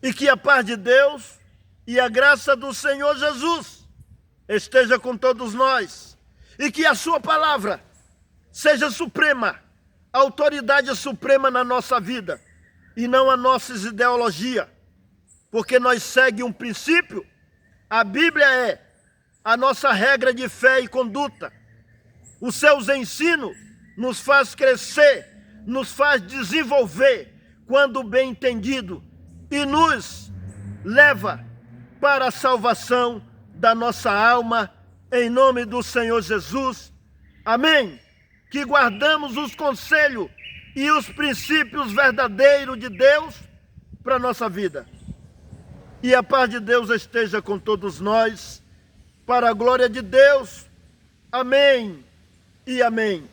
E que a paz de Deus e a graça do Senhor Jesus esteja com todos nós. E que a sua palavra seja suprema, a autoridade suprema na nossa vida. E não a nossa ideologia. Porque nós seguimos um princípio. A Bíblia é a nossa regra de fé e conduta. Os seus ensinos nos faz crescer, nos faz desenvolver, quando bem entendido, e nos leva para a salvação da nossa alma, em nome do Senhor Jesus. Amém? Que guardamos os conselhos e os princípios verdadeiros de Deus para a nossa vida. E a paz de Deus esteja com todos nós, para a glória de Deus. Amém e amém.